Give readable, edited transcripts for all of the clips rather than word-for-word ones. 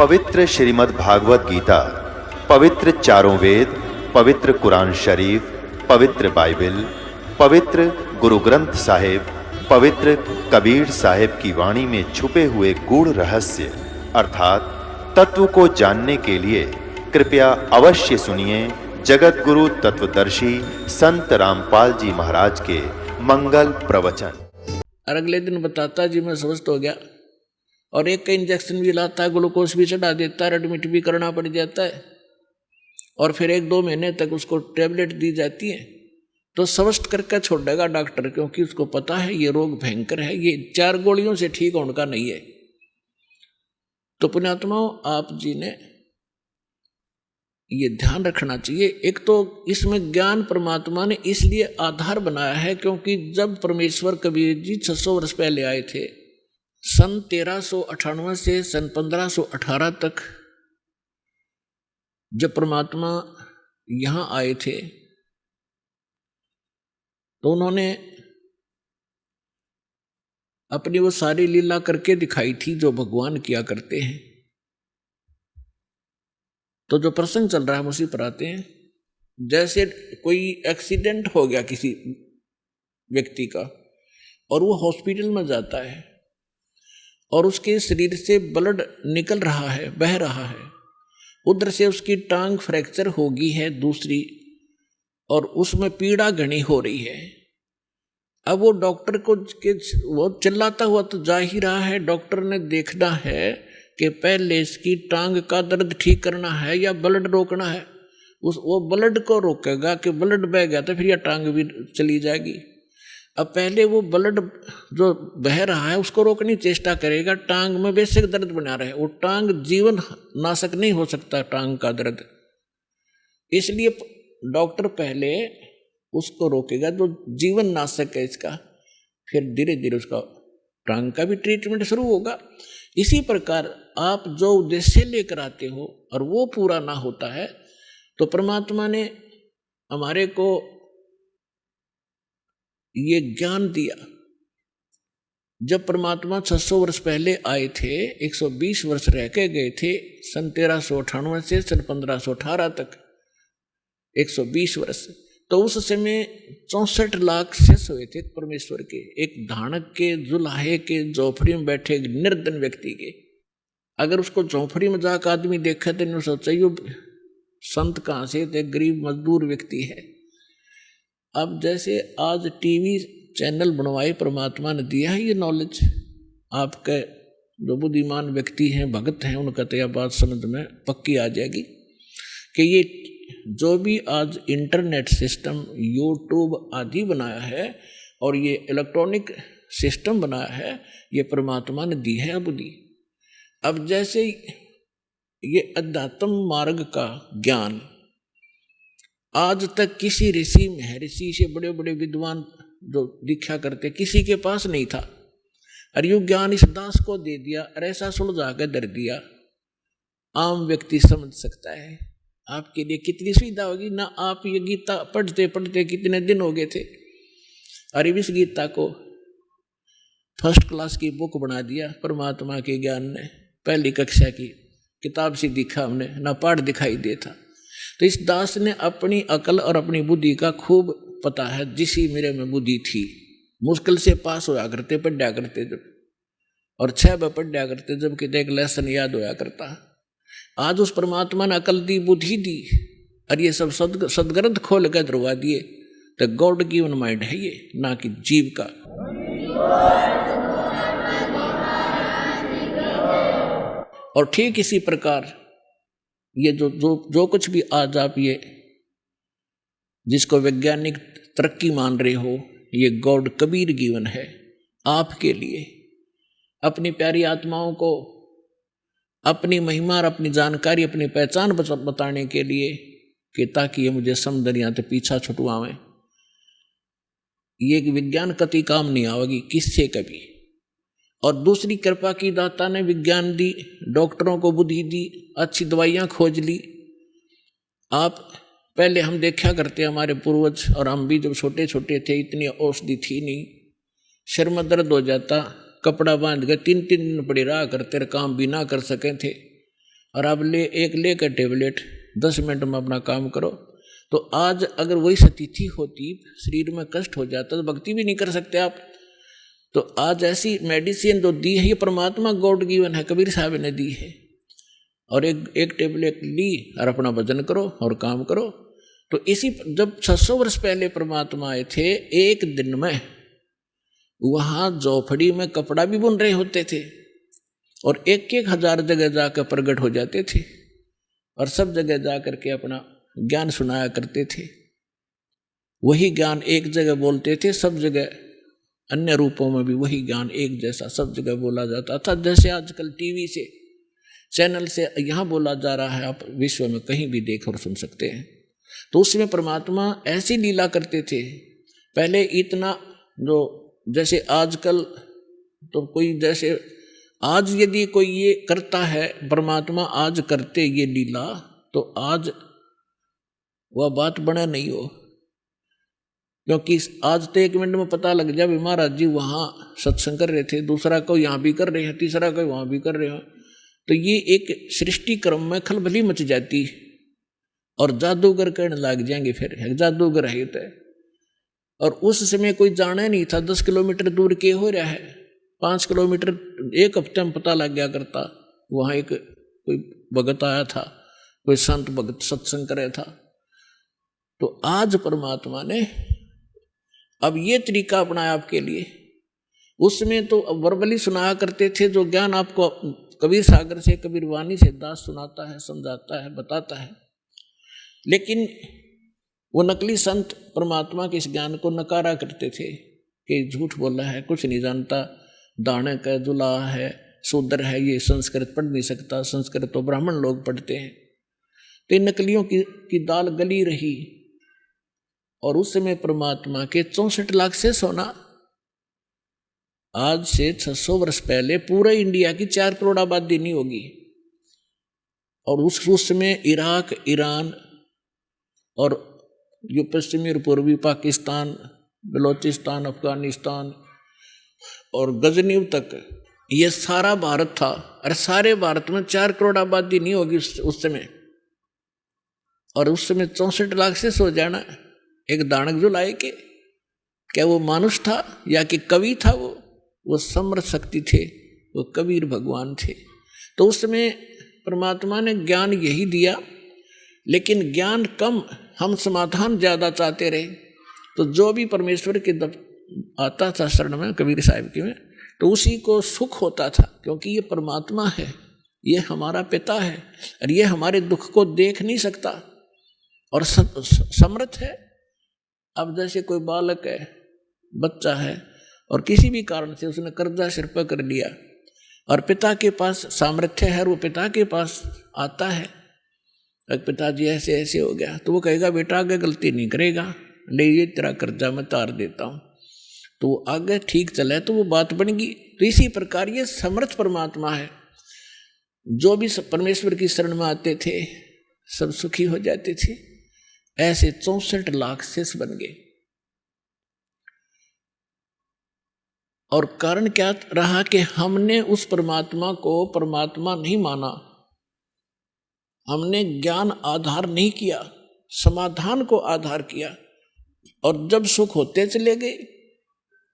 पवित्र श्रीमद् भागवत गीता, पवित्र चारों वेद, पवित्र कुरान शरीफ, पवित्र बाइबल, पवित्र गुरु ग्रंथ साहिब, पवित्र कबीर साहिब की वाणी में छुपे हुए गूढ़ रहस्य अर्थात तत्व को जानने के लिए कृपया अवश्य सुनिए जगत गुरु तत्वदर्शी संत रामपाल जी महाराज के मंगल प्रवचन। और अगले दिन बताता जी मैं स्वस्थ हो गया, और एक का इंजेक्शन भी लाता है, ग्लूकोज भी चढ़ा देता है, एडमिट भी करना पड़ जाता है, और फिर 1-2 महीने तक उसको टैबलेट दी जाती है। तो स्वस्थ करके छोड़ेगा डॉक्टर, क्योंकि उसको पता है ये रोग भयंकर है, ये 4 गोलियों से ठीक होने का नहीं है। तो पुण्यात्माओं, आप जी ने ये ध्यान रखना चाहिए। एक तो इसमें ज्ञान परमात्मा ने इसलिए आधार बनाया है क्योंकि जब परमेश्वर कबीर जी 600 वर्ष पहले आए थे, सन 1398 से सन 1518 तक जब परमात्मा यहाँ आए थे, तो उन्होंने अपनी वो सारी लीला करके दिखाई थी जो भगवान किया करते हैं। तो जो प्रसंग चल रहा है हम उसी पर आते हैं। जैसे कोई एक्सीडेंट हो गया किसी व्यक्ति का, और वो हॉस्पिटल में जाता है, और उसके शरीर से ब्लड निकल रहा है, बह रहा है, उधर से उसकी टांग फ्रैक्चर होगी है दूसरी, और उसमें पीड़ा घनी हो रही है। अब वो डॉक्टर को वो चिल्लाता हुआ तो जा ही रहा है। डॉक्टर ने देखना है कि पहले इसकी टांग का दर्द ठीक करना है या ब्लड रोकना है। वो ब्लड को रोकेगा कि ब्लड बह गया तो फिर यह टांग भी चली जाएगी। अब पहले वो ब्लड जो बह रहा है उसको रोकने की चेष्टा करेगा, टांग में बेसिक दर्द बना रहे। वो टांग जीवन नाशक नहीं हो सकता, टांग का दर्द। इसलिए डॉक्टर पहले उसको रोकेगा जो जीवन नाशक है इसका, फिर धीरे धीरे उसका टांग का भी ट्रीटमेंट शुरू होगा। इसी प्रकार आप जो उद्देश्य लेकर आते हो और वो पूरा ना होता है, तो परमात्मा ने हमारे को ये ज्ञान दिया। जब परमात्मा 600 वर्ष पहले आए थे, 120 वर्ष रह के गए थे, सन 1398 से सन 1518 तक 120 वर्ष। तो उस समय 64 लाख शिष्य हुए थे परमेश्वर के, एक धानक के, जुलाहे के, झोपड़ी में बैठे एक निर्धन व्यक्ति के। अगर उसको झोपड़ी में जाकर आदमी देखा तो इन्होंने सोचा ये संत कहाँ से थे, गरीब मजदूर व्यक्ति है। अब जैसे आज टीवी चैनल बनवाए परमात्मा ने दिया है ये नॉलेज, आपके जो बुद्धिमान व्यक्ति हैं, भगत हैं, उनका तो यह बात समझ में पक्की आ जाएगी कि ये जो भी आज इंटरनेट सिस्टम, यूट्यूब आदि बनाया है और ये इलेक्ट्रॉनिक सिस्टम बनाया है, ये परमात्मा ने दी है बुद्धि। अब जैसे ये अध्यात्म मार्ग का ज्ञान आज तक किसी ऋषि महर्षि से, बड़े बड़े विद्वान जो दीक्षा करते, किसी के पास नहीं था। और यू ज्ञान इस दास को दे दिया और ऐसा सुलझा कर दर दिया, आम व्यक्ति समझ सकता है। आपके लिए कितनी सुविधा होगी ना। आप ये गीता पढ़ते पढ़ते कितने दिन हो गए थे, और इस गीता को फर्स्ट क्लास की बुक बना दिया परमात्मा के ज्ञान ने। पहली कक्षा की किताब से दिखा हमने, ना पाठ दिखाई देता। तो इस दास ने अपनी अकल और अपनी बुद्धि का खूब पता है, जिसी मेरे में बुद्धि थी। मुश्किल से पास होया करते, पढ़ा करते जब, और 6 बार पढ़ा करते जब कि एक लेसन याद होया करता। आज उस परमात्मा ने अकल दी, बुद्धि दी, और ये सब सदग्रंथ खोल कर दरवा दिए। तो गॉड गिवन माइंड है ये, ना कि जीव का। और ठीक इसी प्रकार ये जो कुछ भी आज आप ये जिसको वैज्ञानिक तरक्की मान रहे हो, ये गॉड कबीर गिवन है आपके लिए, अपनी प्यारी आत्माओं को अपनी महिमा और अपनी जानकारी, अपनी पहचान बताने के लिए, कि ताकि ये मुझे समदरिया तो पीछा छुटवावें। ये विज्ञान कति काम नहीं आवेगी किससे कभी। और दूसरी कृपा की दाता ने विज्ञान दी, डॉक्टरों को बुद्धि दी, अच्छी दवाइयाँ खोज ली। आप पहले हम देखा करते, हमारे पूर्वज और हम भी जब छोटे छोटे थे, इतनी औषधि थी नहीं। सिर में दर्द हो जाता, कपड़ा बांध कर 3-3 दिन पड़े रहा करते, काम भी ना कर सके थे। और आप लेकर टेबलेट 10 मिनट में अपना काम करो। तो आज अगर वही स्थिति होती, शरीर में कष्ट हो जाता, तो भक्ति भी नहीं कर सकते आप। तो आज ऐसी मेडिसिन जो दी है ये परमात्मा गॉड गिवन है, कबीर साहब ने दी है। और एक टेबलेट ली और अपना भजन करो और काम करो। तो इसी जब 600 वर्ष पहले परमात्मा आए थे, एक दिन में वहाँ झोपड़ी में कपड़ा भी बुन रहे होते थे और 1,000 जगह जाकर प्रकट हो जाते थे और सब जगह जा करके अपना ज्ञान सुनाया करते थे। वही ज्ञान एक जगह बोलते थे, सब जगह अन्य रूपों में भी वही ज्ञान एक जैसा सब जगह बोला जाता था। जैसे आजकल टीवी से, चैनल से यहाँ बोला जा रहा है, आप विश्व में कहीं भी देख और सुन सकते हैं। तो उसमें परमात्मा ऐसी लीला करते थे। पहले इतना जो जैसे आजकल तो कोई जैसे आज यदि कोई ये करता है, परमात्मा आज करते ये लीला, तो आज वह बात बना नहीं हो। क्योंकि आज तो 1 मिनट में पता लग जाए महाराज जी वहाँ सत्संग कर रहे थे, दूसरा को यहाँ भी कर रहे हैं, तीसरा को वहाँ भी कर रहे हैं। तो ये एक सृष्टि क्रम में खलबली मच जाती और जादूगर कहने लग जाएंगे फिर जादूगर है तो। और उस समय कोई जाना नहीं था 10 किलोमीटर दूर के हो रहा है, 5 किलोमीटर 1 हफ्ते में पता लग गया करता। वहाँ एक कोई भगत आया था, कोई संत भगत सत्संग कर रहा था। तो आज परमात्मा ने अब ये तरीका अपनाया आपके लिए। उसमें तो वर्बली सुनाया करते थे, जो ज्ञान आपको कबीर सागर से, कबीर वाणी से दास सुनाता है, समझाता है, बताता है। लेकिन वो नकली संत परमात्मा के इस ज्ञान को नकारा करते थे कि झूठ बोला है, कुछ नहीं जानता, दाने का दुला है, शूद्र है, ये संस्कृत पढ़ नहीं सकता, संस्कृत तो ब्राह्मण लोग पढ़ते हैं। तो इन नकलियों की दाल गली रही। और उस समय परमात्मा के 64 लाख से सोना, आज से 600 वर्ष पहले पूरे इंडिया की 4 करोड़ आबादी नहीं होगी। और उस समय इराक, ईरान और जो पश्चिमी और पूर्वी पाकिस्तान, बलोचिस्तान, अफगानिस्तान और गजनीव तक ये सारा भारत था। और सारे भारत में 4 करोड़ आबादी नहीं होगी उस समय। और उस समय 64 लाख से सो जाना एक दानक जो लाए के, क्या वो मानुष था या कि कवि था? वो समर्थ शक्ति थे, वो कबीर भगवान थे। तो उस समय परमात्मा ने ज्ञान यही दिया, लेकिन ज्ञान कम, हम समाधान ज़्यादा चाहते रहे। तो जो भी परमेश्वर के आता था शरण में, कबीर साहिब की में, तो उसी को सुख होता था, क्योंकि ये परमात्मा है, ये हमारा पिता है और ये हमारे दुख को देख नहीं सकता और समर्थ है। अब जैसे कोई बालक है, बच्चा है, और किसी भी कारण से उसने कर्जा सिर पर कर लिया और पिता के पास सामर्थ्य है और वो पिता के पास आता है, पिताजी ऐसे ऐसे हो गया, तो वो कहेगा बेटा आगे गलती नहीं करेगा, ले ये तेरा कर्जा मैं तार देता हूँ। तो वो आगे ठीक चले तो वो बात बन गई। तो इसी प्रकार ये समर्थ परमात्मा है। जो भी परमेश्वर की शरण में आते थे सब सुखी हो जाते थे। ऐसे 64 लाख शेष बन गए। और कारण क्या रहा कि हमने उस परमात्मा को परमात्मा नहीं माना, हमने ज्ञान आधार नहीं किया, समाधान को आधार किया। और जब सुख होते चले गए,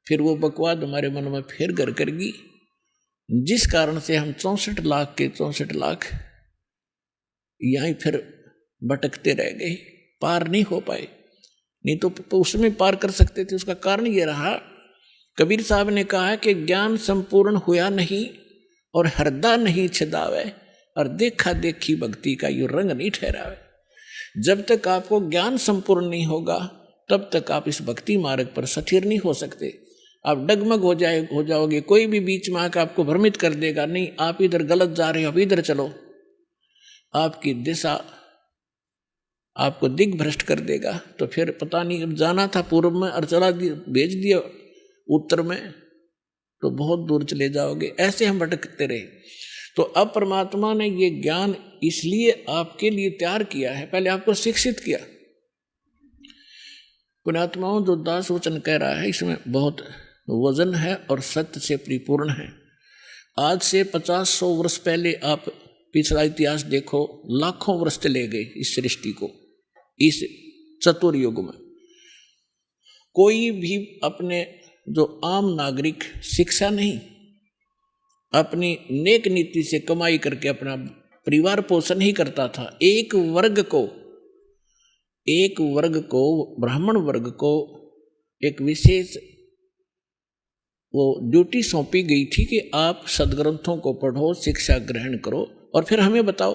फिर वो बकवाद हमारे मन में फिर घर कर गई, जिस कारण से हम 64 लाख के 64 लाख यहीं फिर भटकते रह गए, पार नहीं हो पाए। नहीं तो उसमें पार कर सकते थे। उसका कारण ये रहा, कबीर साहब ने कहा कि ज्ञान संपूर्ण हुआ नहीं और हृदय नहीं छिदावे, और देखा देखी भक्ति का यो रंग नहीं ठहरावे। जब तक आपको ज्ञान संपूर्ण नहीं होगा तब तक आप इस भक्ति मार्ग पर स्थिर नहीं हो सकते। आप डगमग हो जाओगे। कोई भी बीच में आकर आपको भ्रमित कर देगा, नहीं आप इधर गलत जा रहे हो, अब इधर चलो, आपकी दिशा आपको दिग्भ्रष्ट कर देगा। तो फिर पता नहीं, अब जाना था पूर्व में और चला भेज दिया उत्तर में, तो बहुत दूर चले जाओगे। ऐसे हम भटकते रहे। तो अब परमात्मा ने ये ज्ञान इसलिए आपके लिए तैयार किया है, पहले आपको शिक्षित किया। पुण्यात्माओं, जो दास वचन कह रहा है इसमें बहुत वजन है और सत्य से परिपूर्ण है। आज से 50-100 वर्ष पहले आप पिछला इतिहास देखो, लाखों वर्ष चले गए इस सृष्टि को, इस चतुर्युग में। कोई भी अपने जो आम नागरिक शिक्षा नहीं, अपनी नेक नीति से कमाई करके अपना परिवार पोषण ही करता था। एक वर्ग को ब्राह्मण वर्ग को एक विशेष वो ड्यूटी सौंपी गई थी कि आप सदग्रंथों को पढ़ो, शिक्षा ग्रहण करो और फिर हमें बताओ।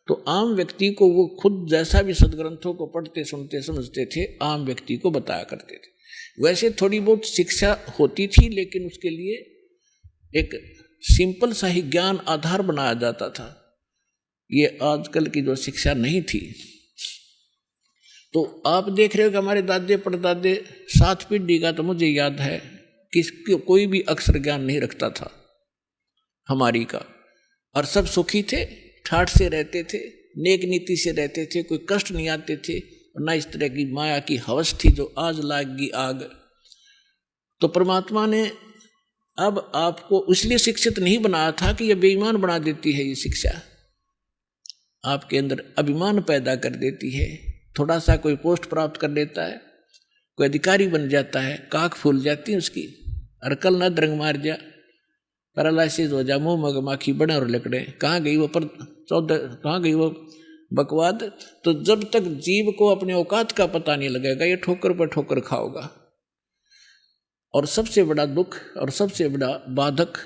तो आम व्यक्ति को वो खुद जैसा भी सदग्रंथों को पढ़ते सुनते समझते थे, आम व्यक्ति को बताया करते थे। वैसे थोड़ी बहुत शिक्षा होती थी, लेकिन उसके लिए एक सिंपल सा ही ज्ञान आधार बनाया जाता था। ये आजकल की जो शिक्षा नहीं थी। तो आप देख रहे हो कि हमारे दादे परदादे 7 पीढ़ी का तो मुझे याद है कि कोई भी अक्षर ज्ञान नहीं रखता था हमारी का, और सब सुखी थे, ठाठ से रहते थे, नेक नीति से रहते थे, कोई कष्ट नहीं आते थे, ना इस तरह की माया की हवस थी जो आज लागी आग। तो परमात्मा ने अब आपको इसलिए शिक्षित नहीं बनाया था कि यह बेईमान बना देती है। ये शिक्षा आपके अंदर अभिमान पैदा कर देती है। थोड़ा सा कोई पोस्ट प्राप्त कर लेता है, कोई अधिकारी बन जाता है, काख फूल जाती है उसकी, अरकल न द्रंग मार जा, पैरालाइसिस हो जा, मुंह मगमाखी बने और लकड़े, कहाँ गई वो बकवाद। तो जब तक जीव को अपने औकात का पता नहीं लगेगा, ये ठोकर पर ठोकर खाओगा। और सबसे बड़ा दुख और सबसे बड़ा बाधक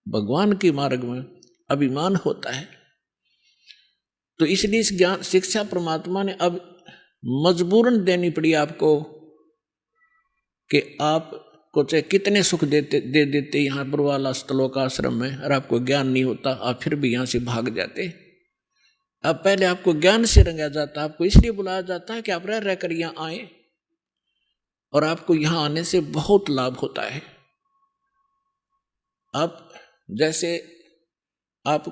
भगवान के मार्ग में अभिमान होता है। तो इसलिए इस ज्ञान शिक्षा परमात्मा ने अब मजबूरन देनी पड़ी आपको कि आपको चाहे कितने सुख दे देते यहाँ पर वाला स्थलों का आश्रम में, और आपको ज्ञान नहीं होता, आप फिर भी यहाँ से भाग जाते। अब पहले आपको ज्ञान से रंगा जाता, आपको इसलिए बुलाया जाता है कि आप रह कर यहाँ आए, और आपको यहाँ आने से बहुत लाभ होता है। आप जैसे आप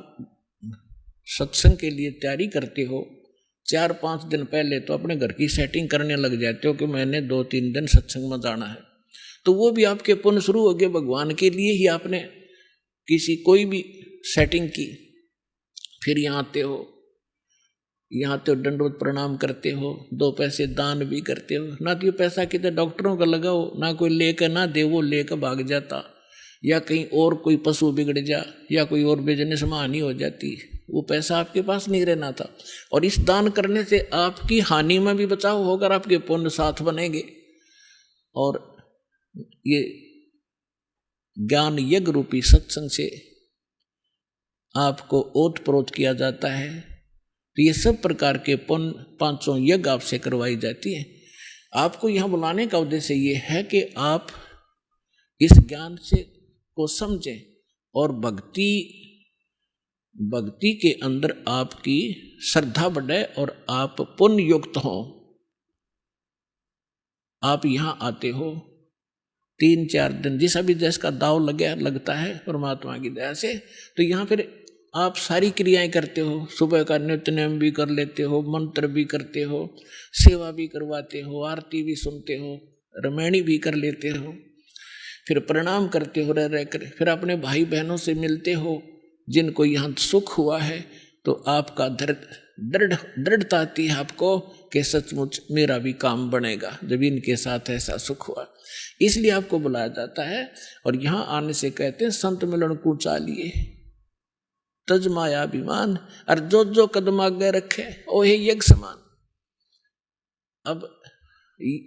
सत्संग के लिए तैयारी करते हो, 4-5 दिन पहले तो अपने घर की सेटिंग करने लग जाते हो कि मैंने 2-3 दिन सत्संग में जाना है। तो वो भी आपके पुण्य शुरू हो गए, भगवान के लिए ही आपने किसी कोई भी सेटिंग की। फिर यहाँ आते हो, यहाँ तो दंडवत प्रणाम करते हो, 2 पैसे दान भी करते हो। ना तो ये पैसा कितने डॉक्टरों का लगाओ, ना कोई लेकर ना दे, वो लेकर भाग जाता, या कहीं और कोई पशु बिगड़ जा, या कोई और बिजनेस में हानि हो जाती, वो पैसा आपके पास नहीं रहना था। और इस दान करने से आपकी हानि में भी बचाव होगा, आपके पुण्य साथ बनेंगे। और ये ज्ञान यज्ञ रूपी सत्संग से आपको ओत प्रोत किया जाता है। तो ये सब प्रकार के पुण्य 5 यज्ञ आपसे करवाई जाती है। आपको यहाँ बुलाने का उद्देश्य ये है कि आप इस ज्ञान से को समझें और भक्ति के अंदर आपकी श्रद्धा बढ़े और आप पुण्य युक्त हो। आप यहाँ आते हो 3-4 दिन, जिस भी जिसका दाव लगता है परमात्मा की दया से, तो यहाँ फिर आप सारी क्रियाएं करते हो। सुबह का नित्य नेम भी कर लेते हो, मंत्र भी करते हो, सेवा भी करवाते हो, आरती भी सुनते हो, रमैणी भी कर लेते हो, फिर प्रणाम करते हो रह कर, फिर अपने भाई बहनों से मिलते हो जिनको यहाँ सुख हुआ है। तो आपका दृढ़ता आती है आपको कि सचमुच मेरा भी काम बनेगा जब इनके साथ ऐसा सुख हुआ। इसलिए आपको बुलाया जाता है। और यहाँ आने से कहते हैं संत मिलन को चालिए तज माया अभिमान, और जो कदम आगे रखे ओ हे यज्ञ समान। अब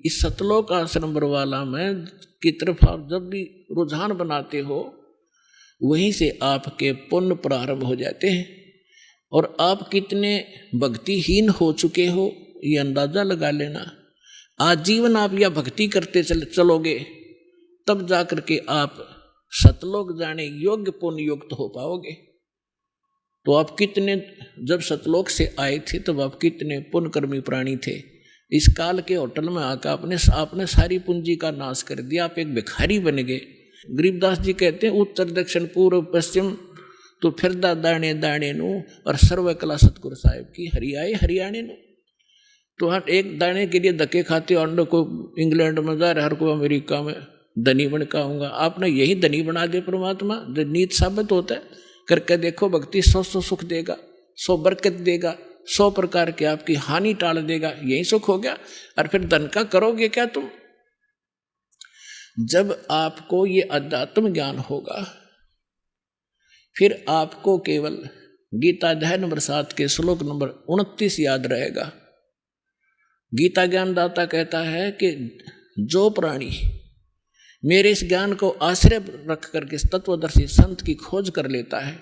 इस सतलोक आश्रम बरवाला में की तरफ आप जब भी रुझान बनाते हो, वहीं से आपके पुण्य प्रारंभ हो जाते हैं। और आप कितने भक्तिहीन हो चुके हो ये अंदाजा लगा लेना। आजीवन आप यह भक्ति करते चलोगे, तब जाकर के आप सतलोक जाने योग्य पुण्य युक्त हो पाओगे। तो आप कितने, जब सतलोक से आए थे तब आप कितने पुण्यकर्मी प्राणी थे। इस काल के होटल में आकर आपने सारी पूंजी का नाश कर दिया, आप एक भिखारी बन गए। गरीबदास जी कहते हैं उत्तर दक्षिण पूर्व पश्चिम तो फिरदा दाणे दाणे नु, और सर्व कला सतगुरु साहिब की हरियाए हरियाणे नु। तो हर एक दाने के लिए धक्के खाते, और को इंग्लैंड में जा रहे, हर को अमेरिका में धनी बन का आऊँगा। आपने यही धनी बना दे परमात्मा, जो नीत साबित होता है। करके देखो, भक्ति 100 सुख देगा। सो बरकत देगा, 100 प्रकार की आपकी हानि टाल देगा, यही सुख हो गया। और फिर धन का करोगे क्या तुम? जब आपको ये अध्यात्म ज्ञान होगा, फिर आपको केवल गीता अध्याय नंबर 7 के श्लोक नंबर 29 याद रहेगा। गीता ज्ञानदाता कहता है कि जो प्राणी मेरे इस ज्ञान को आश्रय रख करके तत्वदर्शी संत की खोज कर लेता है,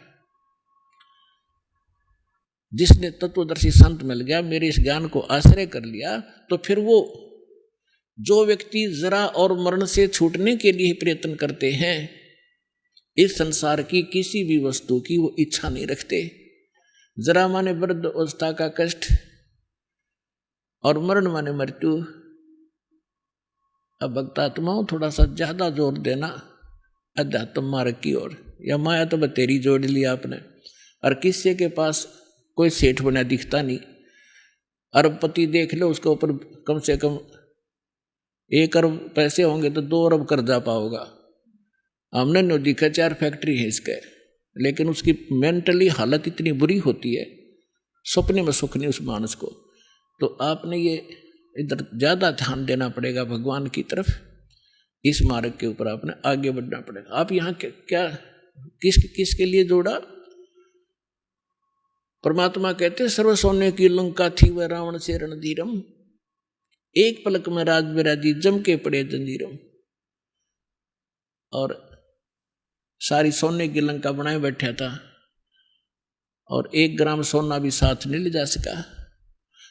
जिसने तत्वदर्शी संत मिल गया, मेरे इस ज्ञान को आश्रय कर लिया, तो फिर वो जो व्यक्ति जरा और मरण से छूटने के लिए प्रयत्न करते हैं, इस संसार की किसी भी वस्तु की वो इच्छा नहीं रखते। जरा माने वृद्ध अवस्था का कष्ट और मरण माने मृत्यु। अब भक्तात्माओं थोड़ा सा ज्यादा जोर देना अध्यात्म मार्ग की ओर। या माया तो बतेरी जोड़ लिया आपने, और किसी के पास कोई सेठ बना दिखता नहीं। अरबपति देख लो, उसके ऊपर कम से कम 1 अरब पैसे होंगे तो 2 अरब कर्जा पाओगा। हमने नो दिखा 4 फैक्ट्री है इसके, लेकिन उसकी मेंटली हालत इतनी बुरी होती है, सपने में सुख नहीं उस मानस को। तो आपने ये इधर ज्यादा ध्यान देना पड़ेगा भगवान की तरफ। इस मार्ग के ऊपर आपने आगे बढ़ना पड़ेगा। आप यहाँ क्या किसके लिए जोड़ा? परमात्मा कहते सर्व सोने की लंका थी वह रावण से रणधीरम, एक पलक में राज बिराजी जम के पड़े जंजीरम। और सारी सोने की लंका बनाए बैठा था और 1 ग्राम सोना भी साथ नहीं ले जा सका।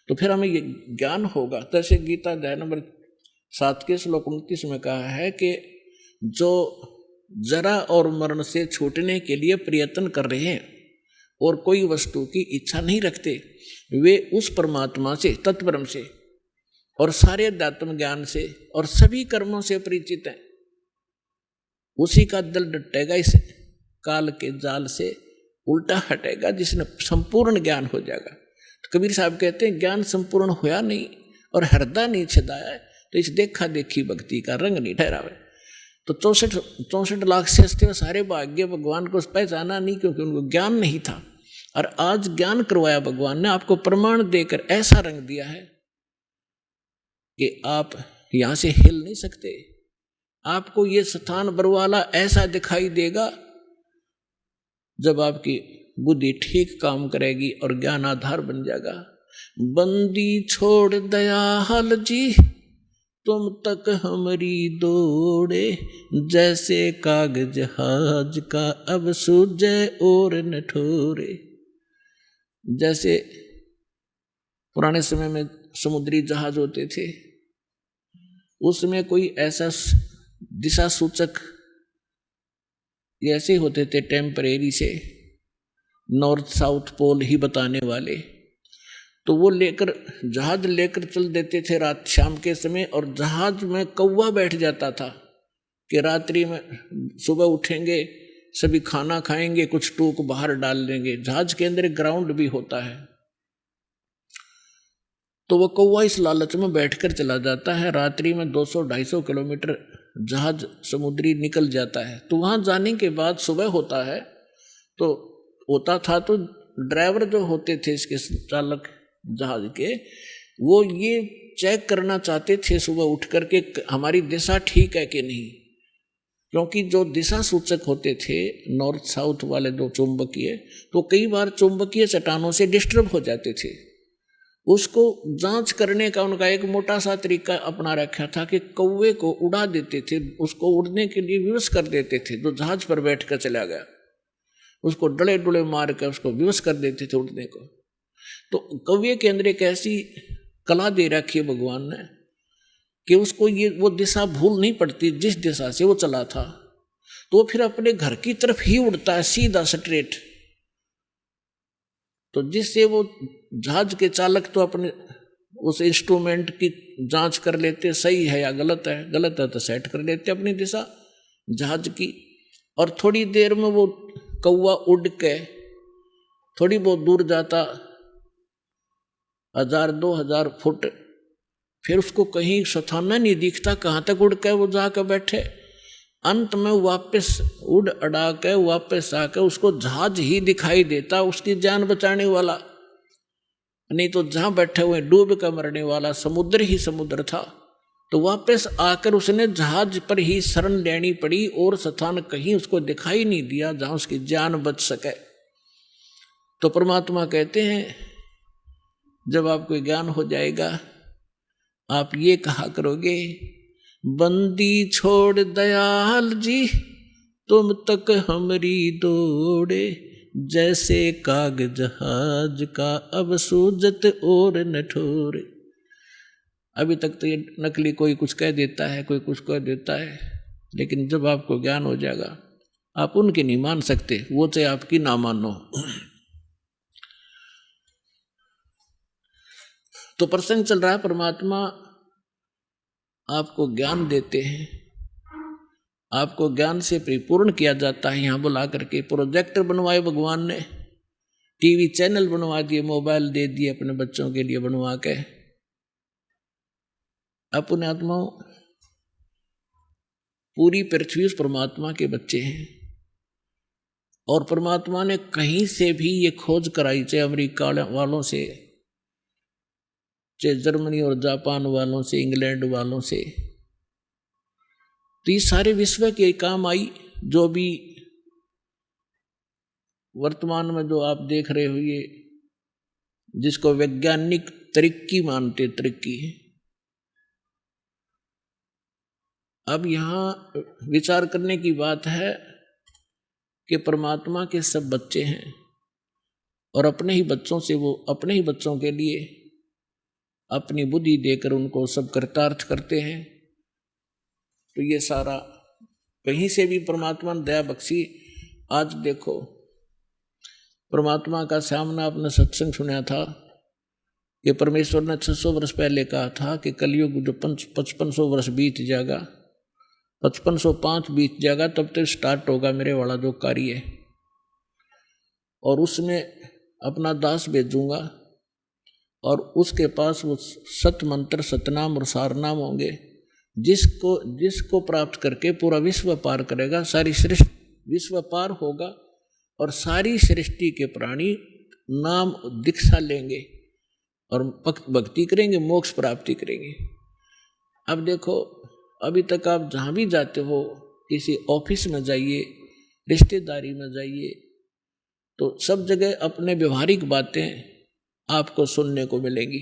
तो फिर हमें ये ज्ञान होगा। जैसे गीता अध्याय नंबर 7 के श्लोक 29 में कहा है कि जो जरा और मरण से छूटने के लिए प्रयत्न कर रहे हैं और कोई वस्तु की इच्छा नहीं रखते, वे उस परमात्मा से, तत्परम से और सारे अध्यात्म ज्ञान से और सभी कर्मों से परिचित हैं। उसी का दल डटेगा इस काल के जाल से, उल्टा हटेगा, जिसने संपूर्ण ज्ञान हो जाएगा। तो कबीर साहब कहते हैं ज्ञान संपूर्ण होया नहीं और हृदय नहीं छदाया है, तो इस देखा देखी भक्ति का रंग नहीं ठहरावे। तो 64 लाख से थे सारे भाग्य भगवान को पहचाना नहीं, क्योंकि उनको ज्ञान नहीं था। और आज ज्ञान करवाया भगवान ने, आपको प्रमाण देकर ऐसा रंग दिया है कि आप यहां से हिल नहीं सकते। आपको ये स्थान बरवाला ऐसा दिखाई देगा जब आपकी बुद्धि ठीक काम करेगी और ज्ञान आधार बन जाएगा। बंदी छोड़ दयाल जी तुम तक हमारी दौड़े, जैसे कागज जहाज का अब सूझे और न ठोरे। जैसे पुराने समय में समुद्री जहाज होते थे, उसमें कोई ऐसा दिशा सूचक ऐसे होते थे टेम्परेरी से, नॉर्थ साउथ पोल ही बताने वाले, तो वो लेकर जहाज लेकर चल देते थे रात शाम के समय। और जहाज में कौवा बैठ जाता था कि रात्रि में सुबह उठेंगे, सभी खाना खाएंगे, कुछ टूक बाहर डाल देंगे। जहाज के अंदर ग्राउंड भी होता है, तो वह कौवा इस लालच में बैठकर चला जाता है। रात्रि में 200-250 किलोमीटर जहाज समुद्री निकल जाता है। तो वहां जाने के बाद सुबह होता है, तो होता था तो ड्राइवर जो होते थे इसके चालक जहाज के, वो ये चेक करना चाहते थे सुबह उठ करके हमारी दिशा ठीक है कि नहीं, क्योंकि जो दिशा सूचक होते थे नॉर्थ साउथ वाले जो चुंबकीय, तो कई बार चुंबकीय चट्टानों से डिस्टर्ब हो जाते थे। उसको जांच करने का उनका एक मोटा सा तरीका अपना रखा था कि कौवे को उड़ा देते थे, उसको उड़ने के लिए विवश कर देते थे। जो जहाज पर बैठ कर चला गया उसको डले डुले मार कर उसको विवश कर देते थे उड़ने को। तो कौवे के अंदर एक ऐसी कला दे रखी है भगवान ने कि उसको ये वो दिशा भूल नहीं पड़ती जिस दिशा से वो चला था, तो वो फिर अपने घर की तरफ ही उड़ता है सीधा स्ट्रेट। तो जिससे वो जहाज के चालक तो अपने उस इंस्ट्रूमेंट की जांच कर लेते, सही है या गलत है, गलत है तो सेट कर लेते अपनी दिशा जहाज की। और थोड़ी देर में वो कौवा उड़ के थोड़ी बहुत दूर जाता, 1000-2000 फुट, फिर उसको कहीं स्थान नहीं दिखता कहाँ तक उड़ के वो जाकर बैठे। अंत में वापस उड़ अड़ा के वापस आके उसको जहाज ही दिखाई देता, उसकी जान बचाने वाला, नहीं तो जहां बैठे हुए डूब कर मरने वाला समुद्र ही समुद्र था। तो वापस आकर उसने जहाज पर ही शरण लेनी पड़ी और स्थान कहीं उसको दिखाई नहीं दिया जहां उसकी जान बच सके। तो परमात्मा कहते हैं जब आपको ज्ञान हो जाएगा आप ये कहा करोगे, बंदी छोड़ दयाल जी तुम तक हमरी दौड़े, जैसे काग जहाज का अब सूजत और न ठोरे। अभी तक तो ये नकली कोई कुछ कह देता है, कोई कुछ कह देता है, लेकिन जब आपको ज्ञान हो जाएगा आप उनकी नहीं मान सकते, वो चाहे आपकी ना मानो। तो प्रसंग चल रहा है, परमात्मा आपको ज्ञान देते हैं, आपको ज्ञान से परिपूर्ण किया जाता है। यहाँ बुला करके प्रोजेक्टर बनवाए भगवान ने, टीवी चैनल बनवा दिए, मोबाइल दे दिए अपने बच्चों के लिए बनवा के। अपने आत्माओं पूरी पृथ्वी उस परमात्मा के बच्चे हैं, और परमात्मा ने कहीं से भी ये खोज कराई, चाहे अमेरिका वालों से, चाहे जर्मनी और जापान वालों से, इंग्लैंड वालों से, तो ये सारे विश्व के काम आई। जो भी वर्तमान में जो आप देख रहे हो, ये जिसको वैज्ञानिक तरक्की मानते, तरक्की। अब यहाँ विचार करने की बात है कि परमात्मा के सब बच्चे हैं और अपने ही बच्चों से वो अपने ही बच्चों के लिए अपनी बुद्धि देकर उनको सब कृतार्थ करते हैं। तो ये सारा कहीं से भी परमात्मा ने दया बख्शी। आज देखो परमात्मा का सामना आपने सत्संग सुना था कि परमेश्वर ने 600 वर्ष पहले कहा था कि कलयुग जो 5500 वर्ष बीत जाएगा, 5505 बीत जाएगा, तब तक स्टार्ट होगा मेरे वाला जो कार्य है, और उसमें अपना दास भेजूंगा और उसके पास वो सत मंत्र, सतनाम और सारनाम होंगे, जिसको प्राप्त करके पूरा विश्व पार करेगा, सारी सृष्टि विश्व पार होगा और सारी सृष्टि के प्राणी नाम दीक्षा लेंगे और भक्ति करेंगे, मोक्ष प्राप्ति करेंगे। अब देखो अभी तक आप जहाँ भी जाते हो, किसी ऑफिस में जाइए, रिश्तेदारी में जाइए, तो सब जगह अपने व्यवहारिक बातें आपको सुनने को मिलेंगी।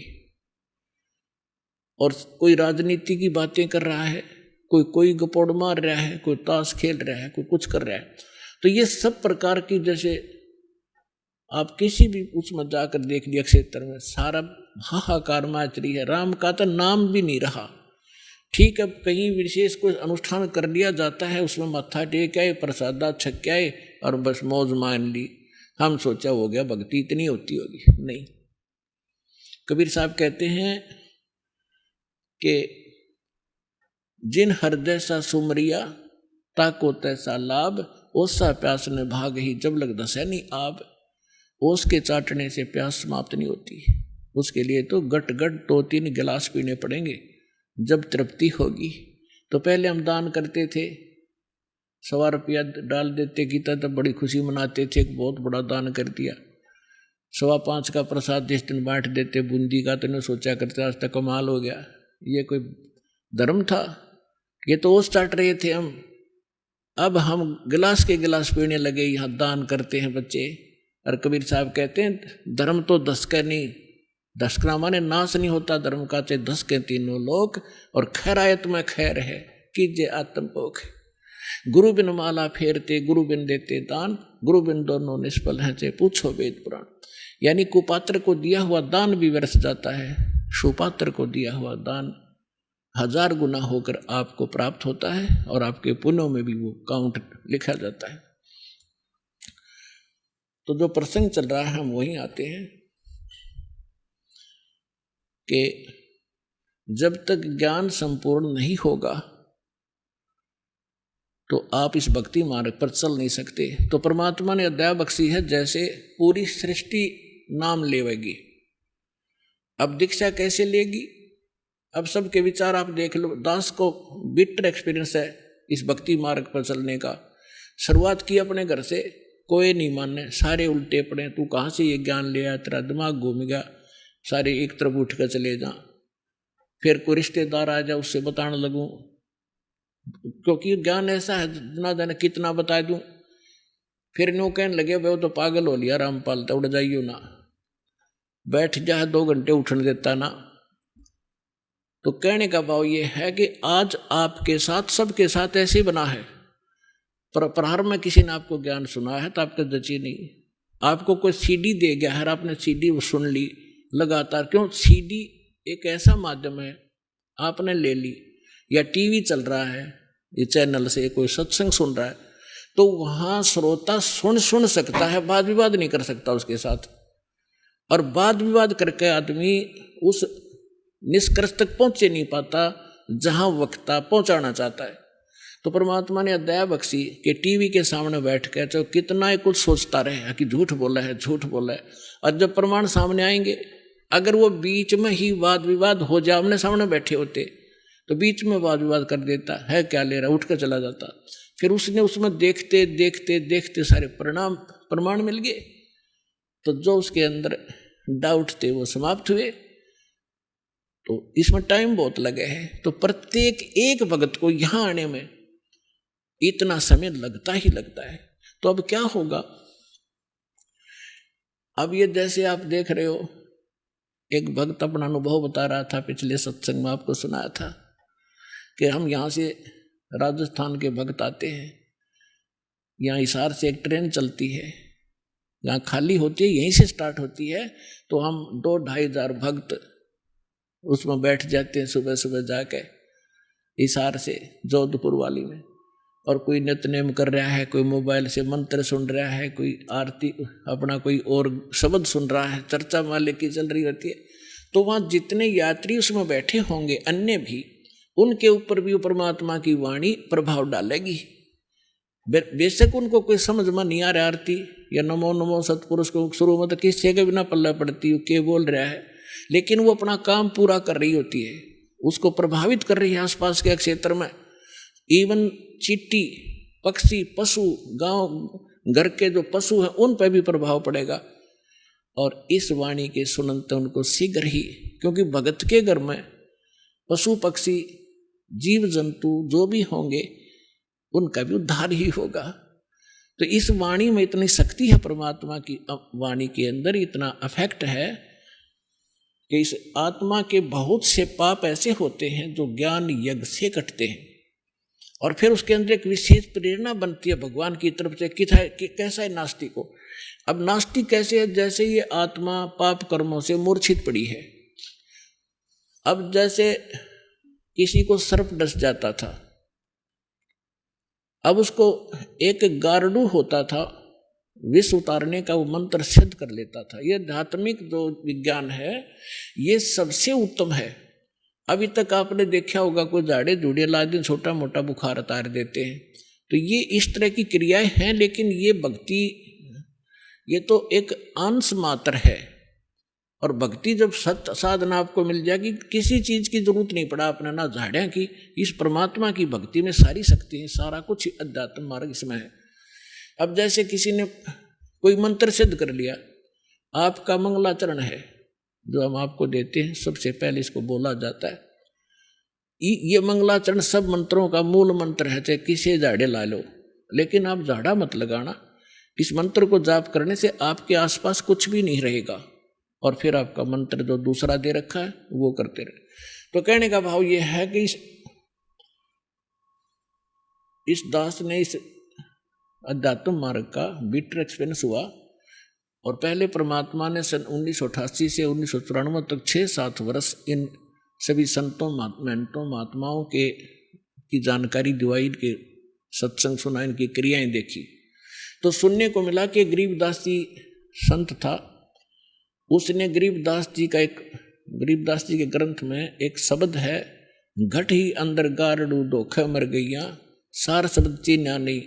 और कोई राजनीति की बातें कर रहा है, कोई गपोड़ मार रहा है, कोई ताश खेल रहा है, कोई कुछ कर रहा है। तो ये सब प्रकार की, जैसे आप किसी भी उसमें जाकर देख लिया क्षेत्र में, सारा हाहाकार मच रही है, राम का तो नाम भी नहीं रहा। ठीक है, कहीं विशेष कोई अनुष्ठान कर लिया जाता है, उसमें मत्था टेक आए, प्रसादा छक आए और बस मौज मान ली, हम सोचा हो गया, भक्ति इतनी होती होगी। नहीं, कबीर साहब कहते हैं कि जिन हृदय सा सुमरिया ताको तैसा लाभ, ओसा प्यास ने भाग ही जब लग दसे नहीं आब। ओस के चाटने से प्यास समाप्त नहीं होती, उसके लिए तो गट 2-3 गिलास पीने पड़ेंगे जब तृप्ति होगी। तो पहले हम दान करते थे, 100 रुपया डाल देते गीता, तब बड़ी खुशी मनाते थे, बहुत बड़ा दान कर दिया। 5.25 का प्रसाद जिस दिन बांट देते बूंदी का, तो नहीं सोचा करते आज तक कमाल हो गया, ये कोई धर्म था? ये तो ओस चाट रहे थे हम। अब हम गिलास के गिलास पीने लगे, यहाँ दान करते हैं बच्चे। और कबीर साहब कहते हैं धर्म तो 10 का नहीं, 10 का माने नाश नहीं होता धर्म का, चाहे 10 के 3 लोक, और खैरायत में खैर है कीजिए आत्मपोख। गुरु बिन माला फेरते, गुरु बिन देते दान, गुरु बिन दोनों निष्फल हैं, चाहे पूछो वेद पुराण। यानी कुपात्र को दिया हुआ दान भी व्यर्थ जाता है, सुपात्र को दिया हुआ दान 1000 गुना होकर आपको प्राप्त होता है, और आपके पुण्यों में भी वो काउंट लिखा जाता है। तो जो प्रसंग चल रहा है हम वहीं आते हैं कि जब तक ज्ञान संपूर्ण नहीं होगा तो आप इस भक्ति मार्ग पर चल नहीं सकते। तो परमात्मा ने दया बख्शी है, जैसे पूरी सृष्टि नाम लेवेगी। अब दीक्षा कैसे लेगी? अब सबके विचार आप देख लो। दास को बिटर एक्सपीरियंस है इस भक्ति मार्ग पर चलने का। शुरुआत की अपने घर से, कोई नहीं माने, सारे उल्टे पड़े, तू कहाँ से ये ज्ञान ले आया, तेरा दिमाग घूम गया, सारे एक तरफ उठ कर चले जा। फिर कोई रिश्तेदार आ जाए, उससे बताने लगूं, क्योंकि ज्ञान ऐसा है ना जाने कितना बता दूं। फिर नो कहने लगे भाई वो तो पागल हो लिया रामपाल, तो उड़ जाइयो ना, बैठ जा 2 घंटे उठने देता ना। तो कहने का भाव ये है कि आज आपके साथ, सबके साथ ऐसे ही बना है। पर प्रारंभ में किसी ने आपको ज्ञान सुना है तो आपको जची नहीं। आपको कोई सीडी दे गया है, आपने सीडी सुन ली लगातार, क्यों? सीडी एक ऐसा माध्यम है, आपने ले ली, या टीवी चल रहा है, ये चैनल से कोई सत्संग सुन रहा है, तो वहां श्रोता सुन सकता है, वाद विवाद नहीं कर सकता उसके साथ। और वाद विवाद करके आदमी उस निष्कर्ष तक पहुंचे नहीं पाता जहां वक्ता पहुंचाना चाहता है। तो परमात्मा ने दया बख्शी कि टीवी के सामने बैठ कर चाहे कितना ही कुछ सोचता रहे कि झूठ बोला है, झूठ बोला है, और जब प्रमाण सामने आएंगे, अगर वो बीच में ही वाद विवाद हो जाए, आमने सामने बैठे होते तो बीच में वाद विवाद कर देता है, क्या ले रहा, उठ कर चला जाता। फिर उसने उसमें देखते देखते देखते सारे प्रमाण मिल गए, तो जो उसके अंदर डाउट थे वो समाप्त हुए। तो इसमें टाइम बहुत लगे है, तो प्रत्येक एक भगत को यहां आने में इतना समय लगता ही लगता है। तो अब क्या होगा? अब ये जैसे आप देख रहे हो, एक भक्त अपना अनुभव बता रहा था, पिछले सत्संग में आपको सुनाया था कि हम यहाँ से राजस्थान के भक्त आते हैं, यहाँ हिसार से एक ट्रेन चलती है, यहाँ खाली होती है, यहीं से स्टार्ट होती है, तो हम 2-2.5 हज़ार भक्त उसमें बैठ जाते हैं सुबह सुबह जाके हिसार से जोधपुर वाली में। और कोई नित्यनेम कर रहा है, कोई मोबाइल से मंत्र सुन रहा है, कोई आरती अपना कोई और शब्द सुन रहा है, चर्चा माले की चल रही होती है। तो वहाँ जितने यात्री उसमें बैठे होंगे अन्य भी, उनके ऊपर भी परमात्मा की वाणी प्रभाव डालेगी। बेशक उनको कोई समझ में नहीं आ रहा आरती या नमो नमो सतपुरुष को शुरू में तो किसी के बिना पल्ला पड़ती है, के बोल रहा है, लेकिन वो अपना काम पूरा कर रही होती है, उसको प्रभावित कर रही है आसपास के क्षेत्र में। इवन चींटी, पक्षी, पशु, गांव घर के जो पशु हैं उन पर भी प्रभाव पड़ेगा। और इस वाणी के सुनते उनको शीघ्र ही, क्योंकि भगत के घर में पशु पक्षी जीव जंतु जो भी होंगे उनका भी उद्धार ही होगा। तो इस वाणी में इतनी शक्ति है, परमात्मा की वाणी के अंदर इतना अफेक्ट है कि इस आत्मा के बहुत से पाप ऐसे होते हैं जो ज्ञान यज्ञ से कटते हैं, और फिर उसके अंदर एक विशेष प्रेरणा बनती है भगवान की तरफ से कि कैसा है नास्तिक को। अब नास्तिक कैसे है? जैसे ये आत्मा पाप कर्मों से मूर्छित पड़ी है। अब जैसे किसी को सर्प डस जाता था, अब उसको एक गारडू होता था, विष उतारने का वो मंत्र सिद्ध कर लेता था। ये आध्यात्मिक जो विज्ञान है ये सबसे उत्तम है। अभी तक आपने देखा होगा कोई झाड़े झूड़े ला दिन छोटा मोटा बुखार उतार देते हैं, तो ये इस तरह की क्रियाएं हैं, लेकिन ये भक्ति ये तो एक अंश मात्र है। और भक्ति जब सत्य साधना आपको मिल जाएगी, किसी चीज की जरूरत नहीं पड़ा आपने, ना झाड़ियाँ की, इस परमात्मा की भक्ति में सारी शक्ति है, सारा कुछ अध्यात्म मार्ग इसमें है। अब जैसे किसी ने कोई मंत्र सिद्ध कर लिया, आपका मंगलाचरण है जो हम आपको देते हैं, सबसे पहले इसको बोला जाता है। ये मंगलाचरण सब मंत्रों का मूल मंत्र है, चाहे किसी झाड़े ला लो, लेकिन आप झाड़ा मत लगाना। इस मंत्र को जाप करने से आपके आसपास कुछ भी नहीं रहेगा, और फिर आपका मंत्र जो दूसरा दे रखा है वो करते रहे। तो कहने का भाव ये है कि इस दास ने इस अध्यात्म मार्ग का बिटर एक्सपीरियंस हुआ, और पहले परमात्मा ने सन 1988 से 1994 तक 6-7 वर्ष इन सभी संतों महंतों महात्माओं की जानकारी दिवाई, के सत्संग सुना, इनकी क्रियाएं देखी। तो सुनने को मिला कि गरीबदास जी संत था, उसने गरीबदास जी के ग्रंथ में एक शब्द है, घट ही अंदर गारडू धोखे मर गईया, सार शब्द चीन्या नहीं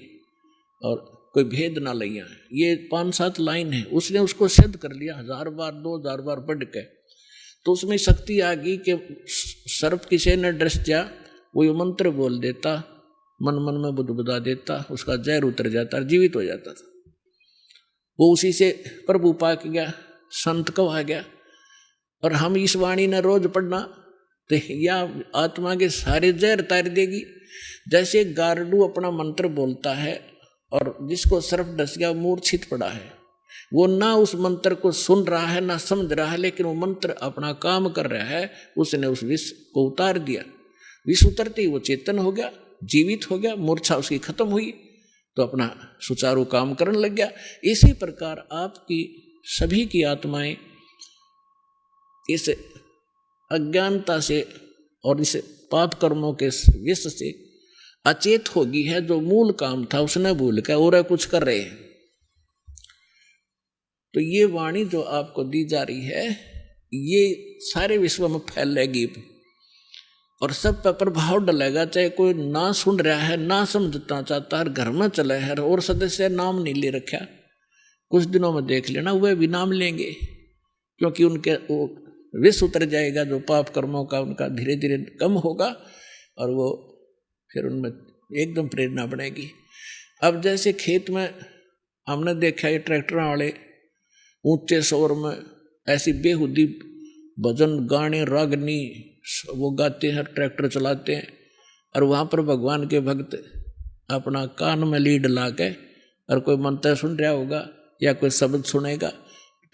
और कोई भेद ना लैया। ये 5-7 लाइन है, उसने उसको सिद्ध कर लिया 1000 बार 2000 बार पढ़ के। तो उसमें शक्ति आ गई कि सर्प किसी ने डस जा, वो ये मंत्र बोल देता, मन मन में बुदबुदा देता, उसका जहर उतर जाता, जीवित हो जाता था। वो उसी से प्रभु पाक गया, संत कहा गया। और हम इस वाणी ने रोज पढ़ना तो यह आत्मा के सारे जहर तार देगी। जैसे गारडू अपना मंत्र बोलता है और जिसको सर्प डस गया, मूर्छित पड़ा है, वो ना उस मंत्र को सुन रहा है ना समझ रहा है, लेकिन वो मंत्र अपना काम कर रहा है। उसने उस विष को उतार दिया, विष उतरते ही वो चेतन हो गया, जीवित हो गया, मूर्छा उसकी खत्म हुई तो अपना सुचारू काम करने लग गया। इसी प्रकार आपकी सभी की आत्माएं इस अज्ञानता से और इस पाप कर्मों के विष से अचेत होगी है। जो मूल काम था उसने भूल कर और कुछ कर रहे हैं। तो ये वाणी जो आपको दी जा रही है, ये सारे विश्व में फैलेगी और सब पर प्रभाव डलेगा। चाहे कोई ना सुन रहा है, ना समझना चाहता है, घर में चला है और सदस्य नाम नहीं ले रखा, कुछ दिनों में देख लेना वह भी नाम लेंगे, क्योंकि उनके वो विष उतर जाएगा जो पाप कर्मों का, उनका धीरे धीरे कम होगा और वो फिर उनमें एकदम प्रेरणा बढ़ेगी। अब जैसे खेत में हमने देखा ये ट्रैक्टर वाले ऊंचे शोर में ऐसी बेहुदी भजन गाने रागनी वो गाते हैं, ट्रैक्टर चलाते हैं, और वहाँ पर भगवान के भक्त अपना कान में लीड ला के और कोई मंत्र सुन रहा होगा या कोई शब्द सुनेगा,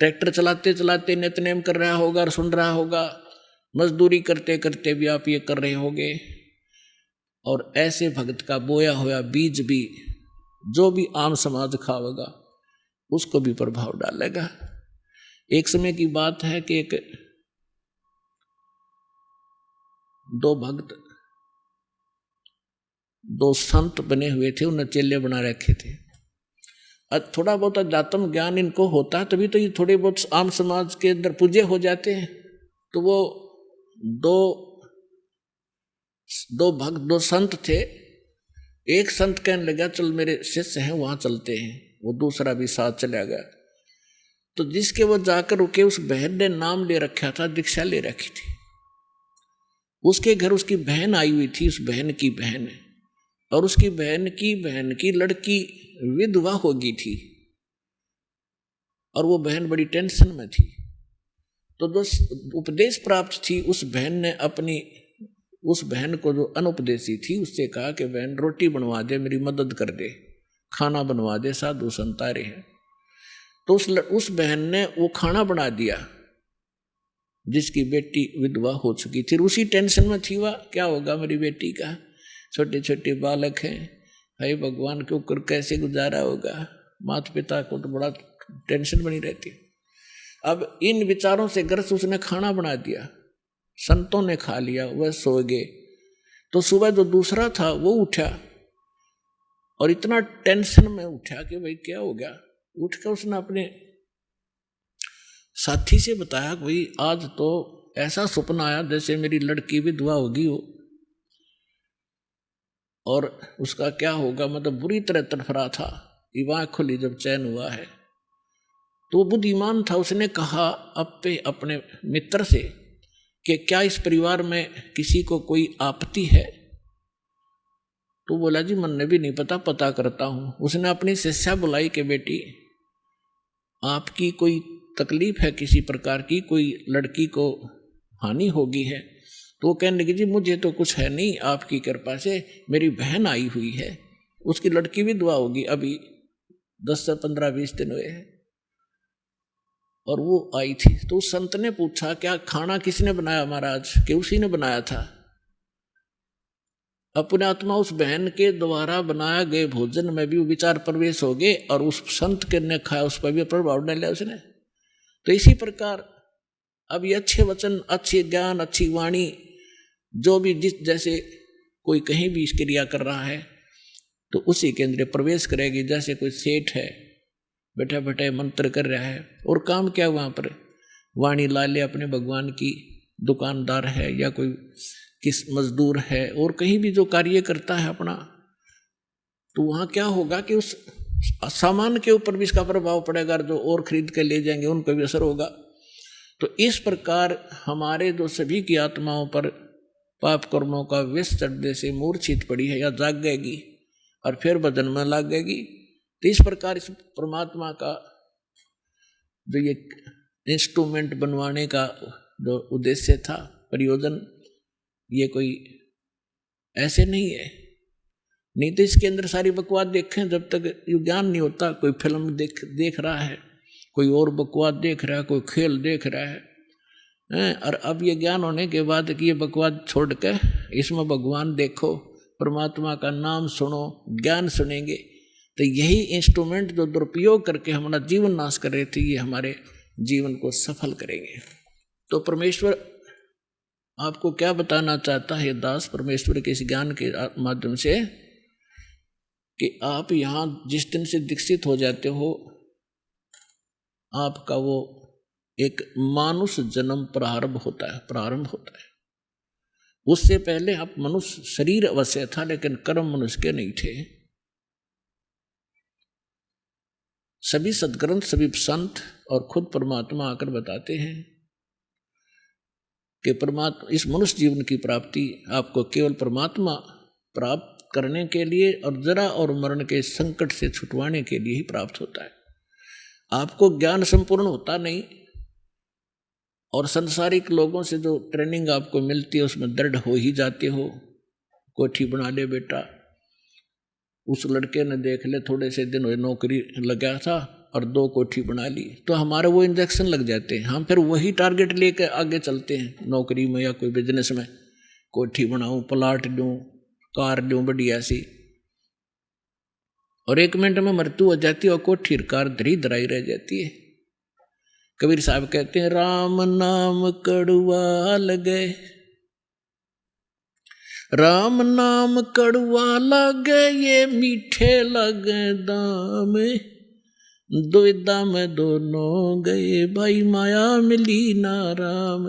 ट्रैक्टर चलाते चलाते नित्यनेम कर रहा होगा और सुन रहा होगा, मजदूरी करते करते भी आप ये कर रहे होंगे। और ऐसे भक्त का बोया हुआ बीज भी जो भी आम समाज खावेगा उसको भी प्रभाव डालेगा। एक समय की बात है कि एक दो संत बने हुए थे, उन्हें चेले बना रखे थे। अब थोड़ा बहुत अध्यात्म ज्ञान इनको होता है तभी तो ये थोड़े बहुत आम समाज के अंदर पूज्य हो जाते हैं। तो वो दो संत थे। एक संत कहने लगा चल मेरे शिष्य हैं वहां चलते हैं, वो दूसरा भी साथ चला गया। तो जिसके वो जाकर रुके उस बहन ने नाम ले रखा था, दीक्षा ले रखी थी। उसके घर उसकी बहन आई हुई थी, उस बहन की बहन, और उसकी बहन की लड़की विधवा हो गई थी और वो बहन बड़ी टेंशन में थी। तो जो उपदेश प्राप्त थी उस बहन को जो अनुपदेशी थी उससे कहा कि बहन रोटी बनवा दे, मेरी मदद कर दे, खाना बनवा दे, साधु संत आ रहे हैं। तो उस बहन ने वो खाना बना दिया जिसकी बेटी विधवा हो चुकी थी। उसी टेंशन में थी वह, क्या होगा मेरी बेटी का, छोटे छोटे बालक हैं, भाई भगवान के ऊपर कैसे गुजारा होगा। माता पिता को तो बड़ा टेंशन बनी रहती। अब इन विचारों से ग्रस्त उसने खाना बना दिया, संतों ने खा लिया, वह सो गए। तो सुबह जो दूसरा था वो उठा और इतना टेंशन में उठा कि भाई क्या हो गया। उठकर उसने अपने साथी से बताया भाई आज तो ऐसा सपना आया जैसे मेरी लड़की विधवा होगी हो, और उसका क्या होगा, मतलब बुरी तरह तड़फड़ा था। आँख खुली जब चैन हुआ है तो बुद्धिमान था, उसने कहा अपने मित्र से कि क्या इस परिवार में किसी को कोई आपत्ति है। तो बोला जी मन ने भी नहीं पता करता हूँ। उसने अपनी शिष्या बुलाई कि बेटी आपकी कोई तकलीफ है किसी प्रकार की, कोई लड़की को हानि होगी है। तो वो कहने लगी जी मुझे तो कुछ है नहीं, आपकी कृपा से मेरी बहन आई हुई है, उसकी लड़की विधवा होगी, अभी 10 से 15-20 दिन हुए हैं और वो आई थी। तो उस संत ने पूछा क्या खाना किसने बनाया महाराज, कि उसी ने बनाया था। अपने आत्मा उस बहन के द्वारा बनाया गए भोजन में भी वो विचार प्रवेश हो गए और उस संत के ने खाया उस पर भी प्रभाव डाला उसने। तो इसी प्रकार अब ये अच्छे वचन, अच्छे ज्ञान, अच्छी वाणी जो भी जैसे कोई कहीं भी क्रिया कर रहा है तो उसी के अंदर प्रवेश करेगी। जैसे कोई सेठ है बैठे बैठे मंत्र कर रहा है और काम क्या वहाँ पर वाणी ला ले अपने भगवान की, दुकानदार है या कोई किस मजदूर है और कहीं भी जो कार्य करता है अपना, तो वहाँ क्या होगा कि उस सामान के ऊपर भी इसका प्रभाव पड़ेगा, जो और खरीद कर ले जाएंगे उन पर भी असर होगा। तो इस प्रकार हमारे जो सभी की आत्माओं पर पाप कर्मों का विष चढ़ने से मूर्छित पड़ी है या जागेगी और फिर भजन में लगेगी। तो इस प्रकार इस परमात्मा का जो ये इंस्ट्रूमेंट बनवाने का जो उद्देश्य था, प्रयोजन, ये कोई ऐसे नहीं है। नहीं तो इसके अंदर सारी बकवास देखें, जब तक ये ज्ञान नहीं होता, कोई फिल्म देख रहा है, कोई और बकवास देख रहा है, कोई खेल देख रहा है, और अब ये ज्ञान होने के बाद कि ये बकवास छोड़ के इसमें भगवान देखो, परमात्मा का नाम सुनो, ज्ञान सुनेंगे, तो यही इंस्ट्रूमेंट जो दुरुपयोग करके हमारा जीवन नाश कर रहे थे, ये हमारे जीवन को सफल करेंगे। तो परमेश्वर आपको क्या बताना चाहता है दास परमेश्वर के इस ज्ञान के माध्यम से, कि आप यहाँ जिस दिन से दीक्षित हो जाते हो, आपका वो एक मानुष जन्म प्रारंभ होता है। उससे पहले आप मनुष्य शरीर अवश्य था, लेकिन कर्म मनुष्य के नहीं थे। सभी सद्ग्रंथ, सभी संत और खुद परमात्मा आकर बताते हैं कि परमात्मा इस मनुष्य जीवन की प्राप्ति आपको केवल परमात्मा प्राप्त करने के लिए और जरा और मरण के संकट से छुटवाने के लिए ही प्राप्त होता है। आपको ज्ञान संपूर्ण होता नहीं, और संसारिक लोगों से जो ट्रेनिंग आपको मिलती है उसमें दृढ़ हो ही जाते हो। कोठी बना ले बेटा, उस लड़के ने देख ले थोड़े से दिन हुए नौकरी लगा था और 2 कोठी बना ली, तो हमारे वो इंजेक्शन लग जाते हैं, हम फिर वही टारगेट लेके आगे चलते हैं नौकरी में या कोई बिजनेस में। कोठी बनाऊं, प्लाट लूं, कार लूं बढ़िया सी, और 1 मिनट में मृत्यु हो जाती है और कोठी कार धरी धराई रह जाती है। कबीर साहब कहते हैं, राम नाम कड़वा लगे, राम नाम कड़वा लगे, ये मीठे लगे दाम, दुविधा में दोनों गए, भाई माया मिली ना राम।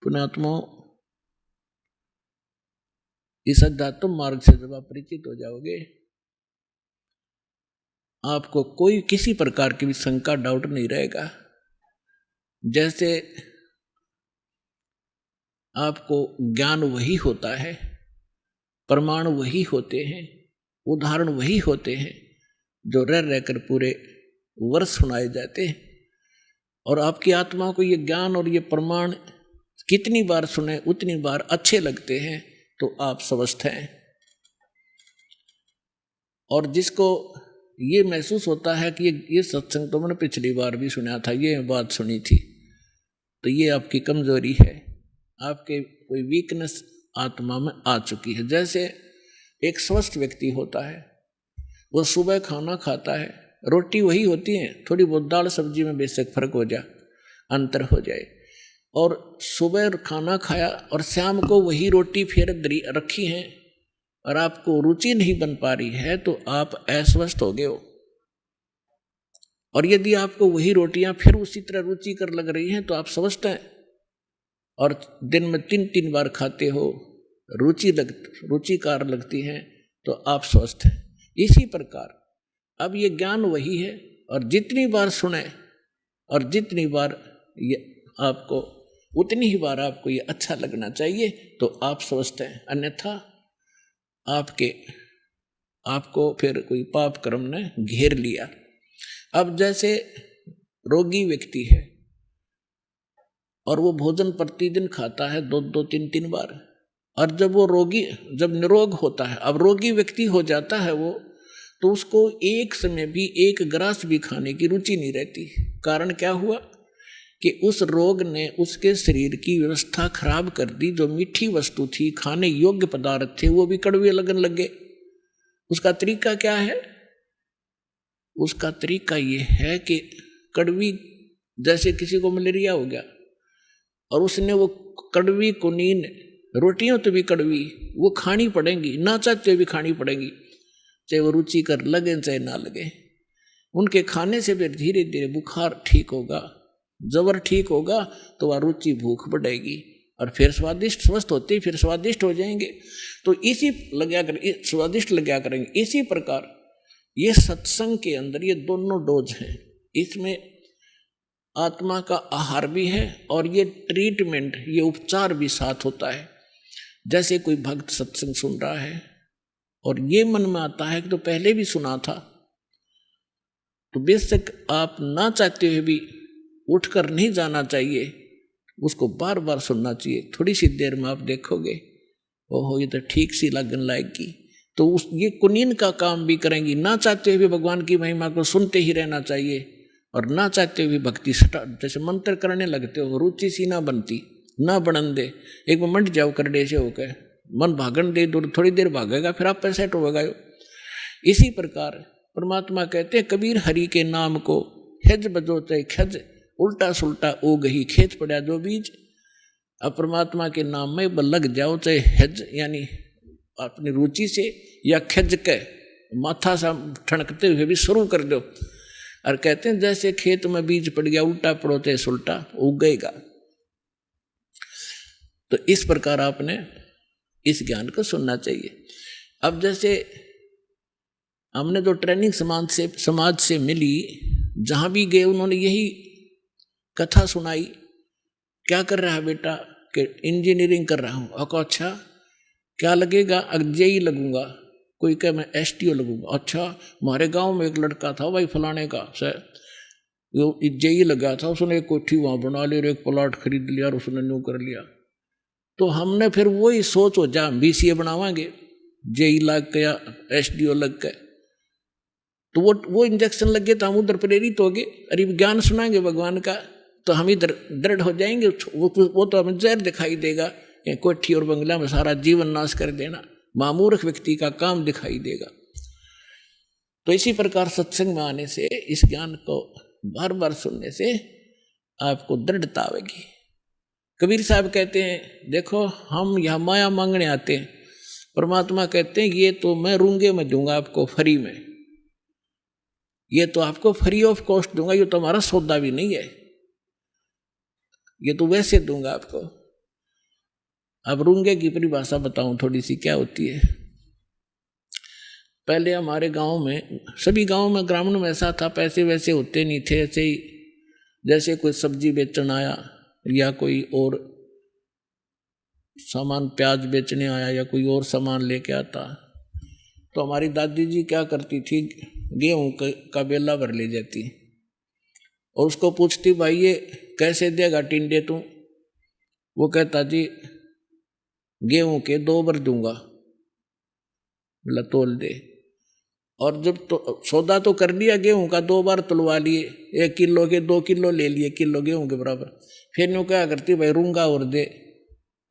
पुणात्मा, इस अध्यात्म मार्ग से जब आप परिचित हो जाओगे, आपको कोई किसी प्रकार की भी शंका, डाउट नहीं रहेगा। जैसे आपको ज्ञान वही होता है, प्रमाण वही होते हैं, उदाहरण वही होते हैं जो रह रहकर पूरे वर्ष सुनाए जाते हैं, और आपकी आत्मा को ये ज्ञान और ये प्रमाण कितनी बार सुने उतनी बार अच्छे लगते हैं, तो आप स्वस्थ हैं। और जिसको ये महसूस होता है कि ये सत्संग तो मैंने पिछली बार भी सुना था, ये बात सुनी थी, तो ये आपकी कमजोरी है, आपके कोई वीकनेस आत्मा में आ चुकी है। जैसे एक स्वस्थ व्यक्ति होता है, वो सुबह खाना खाता है, रोटी वही होती है, थोड़ी बहुत दाल सब्जी में बेशक फर्क हो जाए, अंतर हो जाए, और सुबह खाना खाया और शाम को वही रोटी फिर रखी है और आपको रुचि नहीं बन पा रही है, तो आप अस्वस्थ हो गए हो। और यदि आपको वही रोटियां फिर उसी तरह रुचिकर लग रही हैं, तो आप स्वस्थ हैं। और दिन में 3-3 बार खाते हो, रुचिकार लगती हैं, तो आप स्वस्थ हैं। इसी प्रकार अब ये ज्ञान वही है, और जितनी बार सुने और जितनी बार ये आपको, उतनी ही बार आपको ये अच्छा लगना चाहिए, तो आप स्वस्थ हैं। अन्यथा आपको फिर कोई पाप कर्म ने घेर लिया। अब जैसे रोगी व्यक्ति है और वो भोजन प्रतिदिन खाता है 2-2, 3-3 बार, और जब निरोग होता है, अब रोगी व्यक्ति हो जाता है वो, तो उसको एक समय भी 1 ग्रास भी खाने की रुचि नहीं रहती। कारण क्या हुआ कि उस रोग ने उसके शरीर की व्यवस्था खराब कर दी। जो मीठी वस्तु थी, खाने योग्य पदार्थ थे, वो भी कड़वे लगने लगे। उसका तरीका क्या है? उसका तरीका ये है कि कड़वी, जैसे किसी को मलेरिया हो गया और उसने वो कड़वी कुनीन रोटियां तो भी कड़वी वो खानी पड़ेंगी, ना चाहते भी खानी पड़ेंगी, चाहे वो रुचि कर लगे चाहे ना लगे। उनके खाने से फिर धीरे धीरे बुखार ठीक होगा, जबर ठीक होगा, तो वह रुचि भूख बढ़ेगी और फिर स्वादिष्ट, स्वस्थ होते फिर स्वादिष्ट हो जाएंगे। तो इसी स्वादिष्ट लगा करेंगे। इसी प्रकार ये सत्संग के अंदर ये दोनों डोज हैं। इसमें आत्मा का आहार भी है और ये ट्रीटमेंट, ये उपचार भी साथ होता है। जैसे कोई भक्त सत्संग सुन रहा है और ये मन में आता है कि तो पहले भी सुना था, तो बेशक आप ना चाहते हुए भी उठकर नहीं जाना चाहिए, उसको बार बार सुनना चाहिए। थोड़ी सी देर में आप देखोगे ओहो ये तो ठीक सी लगन लाएगी, तो ये कुनीन का काम भी करेंगी। ना चाहते हुए भी भगवान की महिमा को सुनते ही रहना चाहिए और ना चाहते हुए भक्ति जैसे मंत्र करने लगते हो, रुचि सी ना बनती, ना बनन दे, एक मिनट जाओ कर दे से होकर मन भागन दे, दूर थोड़ी देर भागेगा फिर आप पैसे होगा। इसी प्रकार परमात्मा कहते हैं कबीर हरि के नाम को हेज बजोते खज, उल्टा सुल्टा ओ गही खेत पड़ा जो बीज। अब परमात्मा के नाम में लग जाओ, चाहे हेज यानी अपनी रुचि से या खज के माथा सा ठनकते हुए भी शुरू कर दो। और कहते हैं जैसे खेत में बीज पड़ गया उल्टा पड़ोते सुल्टा उगेगा। तो इस प्रकार आपने इस ज्ञान को सुनना चाहिए। अब जैसे हमने जो ट्रेनिंग समाज से मिली, जहां भी गए उन्होंने यही कथा सुनाई, क्या कर रहा है बेटा, कि इंजीनियरिंग कर रहा हूँ। अच्छा क्या लगेगा, जेई लगूंगा। कोई कहे मैं एसटीओ लगूंगा। अच्छा हमारे गांव में एक लड़का था भाई फलाने का सर, वो जेई लगा था, उसने एक कोठी वहाँ बना ली और एक प्लाट खरीद लिया और उसने न्यू कर लिया। तो हमने फिर वही सोच हो जा बीसीए बनावांगे, जेई लग के या एसडीओ लग के, तो वो इंजेक्शन लग गए तो हम उधर प्रेरित हो गए। अरे ज्ञान सुनाएंगे भगवान का तो हम इधर दृढ़ हो जाएंगे। वो तो हमें जहर दिखाई देगा, कोठी और बंगला में सारा जीवन नाश कर देना, मामूर्ख व्यक्ति का काम दिखाई देगा। तो इसी प्रकार सत्संग में आने से, इस ज्ञान को बार बार सुनने से आपको दृढ़ता आएगी। कबीर साहब कहते हैं देखो हम यहाँ माया मांगने आते हैं, परमात्मा कहते हैं ये तो मैं रूंगे में दूंगा आपको फ्री में, ये तो आपको फ्री ऑफ कॉस्ट दूंगा, ये तो हमारा सौदा भी नहीं है, ये तो वैसे दूंगा आपको। अब रूंगे की परिभाषा बताऊं थोड़ी सी क्या होती है। पहले हमारे गांव में, सभी गांव में ग्रामीण में ऐसा था, पैसे वैसे होते नहीं थे। ऐसे ही जैसे कोई सब्जी बेचने आया या कोई और सामान प्याज बेचने आया या कोई और सामान लेके आता, तो हमारी दादी जी क्या करती थी, गेहूं का बेला भर ले जाती और उसको पूछती भाई ये कैसे देगा टिंडे तू। वो कहता जी गेहूं के 2 बार दूंगा, बोला तोल दे। और जब तो सौदा तो कर लिया, गेहूं का 2 बार तुलवा लिए, 1 किलो के 2 किलो ले लिए, किलो गेहूं के बराबर। फिर यूँ क्या करती भाई रूंगा और दे,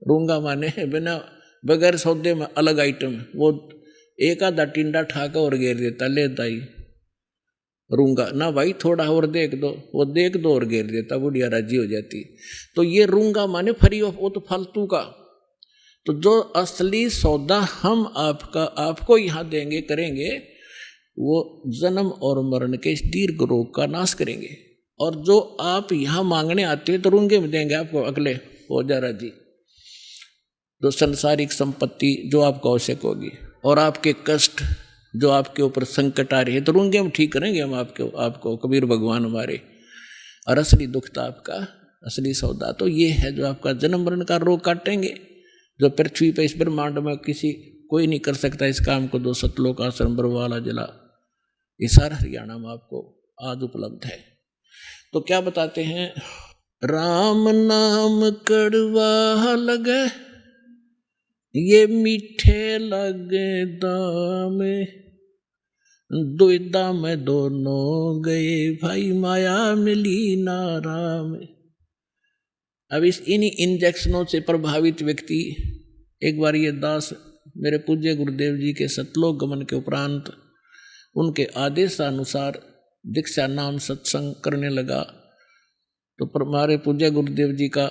रूंगा माने बिना बगैर सौदे में अलग आइटम, वो एक आधा टिंडा ठाका और घेर देता, ले दाई रूंगा ना भाई थोड़ा और देख दो, वो देख दो और घेर देता, बुढ़िया राजी हो जाती। तो ये रूंगा माने फ्री ऑफ, वो तो फालतू का। तो जो असली सौदा हम आपको यहाँ देंगे करेंगे, वो जन्म और मरण के इस दीर्घ रोग का नाश करेंगे। और जो आप यहाँ मांगने आते हैं तो रूंगे में देंगे आपको, अगले हो जा राजी। जो संसारिक संपत्ति जो आपको आवश्यक होगी और आपके कष्ट जो आपके ऊपर संकट आ रहे हैं, तो रूंगे में ठीक करेंगे हम आपको कबीर भगवान हमारे। और असली दुख तो आपका, असली सौदा तो ये है जो आपका जन्म मरण का रोग काटेंगे, जो पृथ्वी पर इस ब्रह्मांड में कोई नहीं कर सकता इस काम को। 2 सतलोक आश्रम बरवाला जिला, ये सारा हरियाणा में आपको आज उपलब्ध है। तो क्या बताते हैं, राम नाम कड़वा लगे ये मीठे लगे दाम, दुविधा में दोनों गए भाई माया मिली ना राम। अब इन्हीं इंजेक्शनों से प्रभावित व्यक्ति, एक बार ये दास मेरे पूज्य गुरुदेव जी के सतलोक गमन के उपरांत उनके आदेशानुसार दीक्षा नाम सत्संग करने लगा। तो हमारे पूज्य गुरुदेव जी का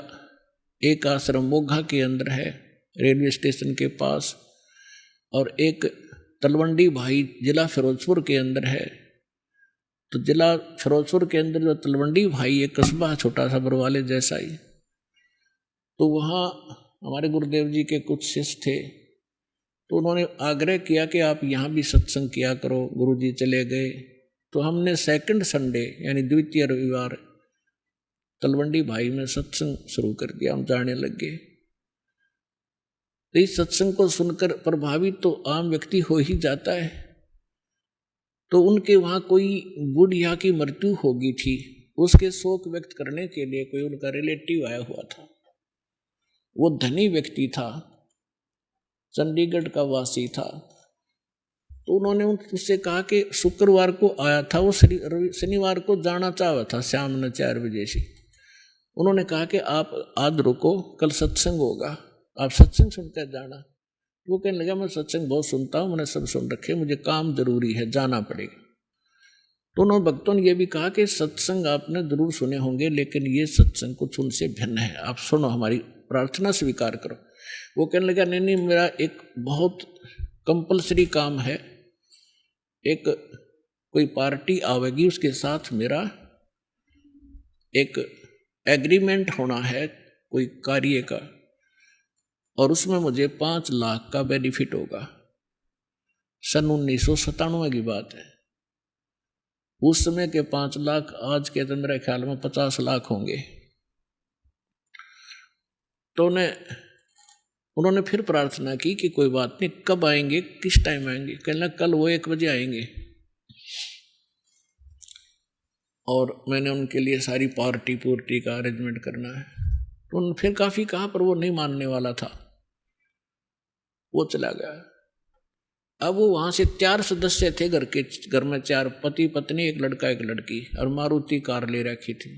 एक आश्रम मोघा के अंदर है, रेलवे स्टेशन के पास, और एक तलवंडी भाई जिला फिरोजपुर के अंदर है। तो जिला फिरोजपुर के अंदर जो तलवंडी भाई एक कस्बा छोटा सा बरवाले जैसा ही, तो वहाँ हमारे गुरुदेव जी के कुछ शिष्य थे। तो उन्होंने आग्रह किया कि आप यहाँ भी सत्संग किया करो। गुरुजी चले गए। तो हमने सेकंड संडे यानी द्वितीय रविवार तलवंडी भाई में सत्संग शुरू कर दिया, हम जाने लग गए। तो इस सत्संग को सुनकर प्रभावित तो आम व्यक्ति हो ही जाता है। तो उनके वहां कोई बुढ़िया की मृत्यु होगी थी, उसके शोक व्यक्त करने के लिए कोई उनका रिलेटिव आया हुआ था। वो धनी व्यक्ति था, चंडीगढ़ का वासी था। तो उन्होंने उससे कहा कि शुक्रवार को आया था, वो शनिवार को जाना चाहा था शाम में 4 बजे से। उन्होंने कहा कि आप आज रुको, कल सत्संग होगा, आप सत्संग सुनकर जाना। वो कहने लगा मैं सत्संग बहुत सुनता हूँ, मैंने सब सुन रखे, मुझे काम जरूरी है, जाना पड़ेगा। तो उन्होंने भक्तों ने यह भी कहा कि सत्संग आपने जरूर सुने होंगे, लेकिन ये सत्संग कुछ उनसे भिन्न है, आप सुनो, हमारी प्रार्थना स्वीकार करो। वो कहने लगा नहीं नहीं, मेरा एक बहुत कंपलसरी काम है, एक कोई पार्टी आवेगी, उसके साथ मेरा एक एग्रीमेंट होना है कोई कार्य का, और उसमें मुझे 5 लाख का बेनिफिट होगा। सन 1997 की बात है। उस समय के 5 लाख आज के तो मेरे ख्याल में 50 लाख होंगे। तो उन्होंने फिर प्रार्थना की कि कोई बात नहीं, कब आएंगे, किस टाइम आएंगे? कहना कल वो 1 बजे आएंगे। और मैंने उनके लिए सारी पार्टी का अरेंजमेंट करना है। तो उन्होंने फिर काफ़ी कहा, पर वो नहीं मानने वाला था, वो चला गया। अब वो वहाँ से 4 सदस्य थे घर में, 4 पति पत्नी, 1 लड़का 1 लड़की, और मारुति कार ले रखी थी।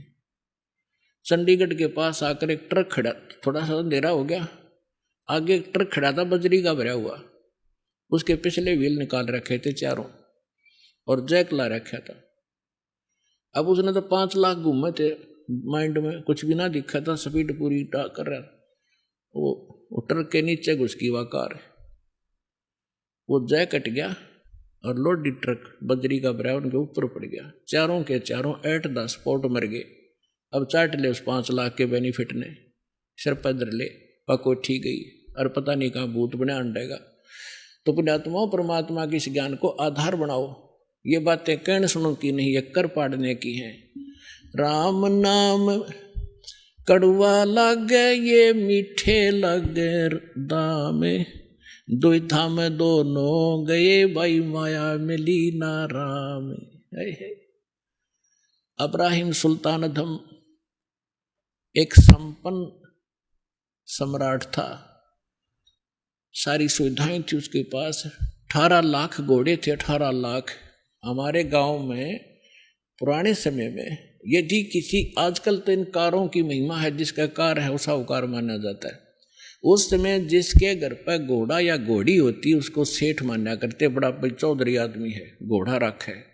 चंडीगढ़ के पास आकर एक ट्रक खड़ा, थोड़ा सा अंधेरा हो गया, आगे एक ट्रक खड़ा था बजरी का भरा हुआ, उसके पिछले व्हील निकाल रखे थे चारों और जैक ला रखा था। अब उसने तो 5 लाख घूमे थे माइंड में, कुछ भी ना दिखा था, स्पीड पूरी कर रहा। वो ट्रक के नीचे घुस गई वह कार, वो जैक कट गया और लोडी ट्रक बजरी का भरा उनके ऊपर पड़ गया। चारों के चारों 8-10 स्पॉट मर गए। अब चाट ले उस 5 लाख के बेनिफिट ने, सिर पर धर ले, पको ठीक गई, और पता नहीं कहाँ भूत बने अंडेगा। तो पुण्यात्माओं, परमात्मा के इस ज्ञान को आधार बनाओ। ये बातें कहने सुनो की नहीं, ये कर पाड़ने की हैं। राम नाम कड़वा लागे, ये मीठे लगे दामे, दुविधा में दोनों गए, भाई माया मिली ना राम। अब्राहिम सुल्तानदम एक संपन्न सम्राट था, सारी सुविधाएं थी उसके पास, 18 लाख घोड़े थे, 18 लाख। हमारे गांव में पुराने समय में यदि किसी, आजकल तो इन कारों की महिमा है, जिसका कार है वो साहूकार माना जाता है। उस समय जिसके घर पर घोड़ा या घोड़ी होती उसको सेठ माना करते, बड़ा भाई चौधरी आदमी है, घोड़ा रखा है।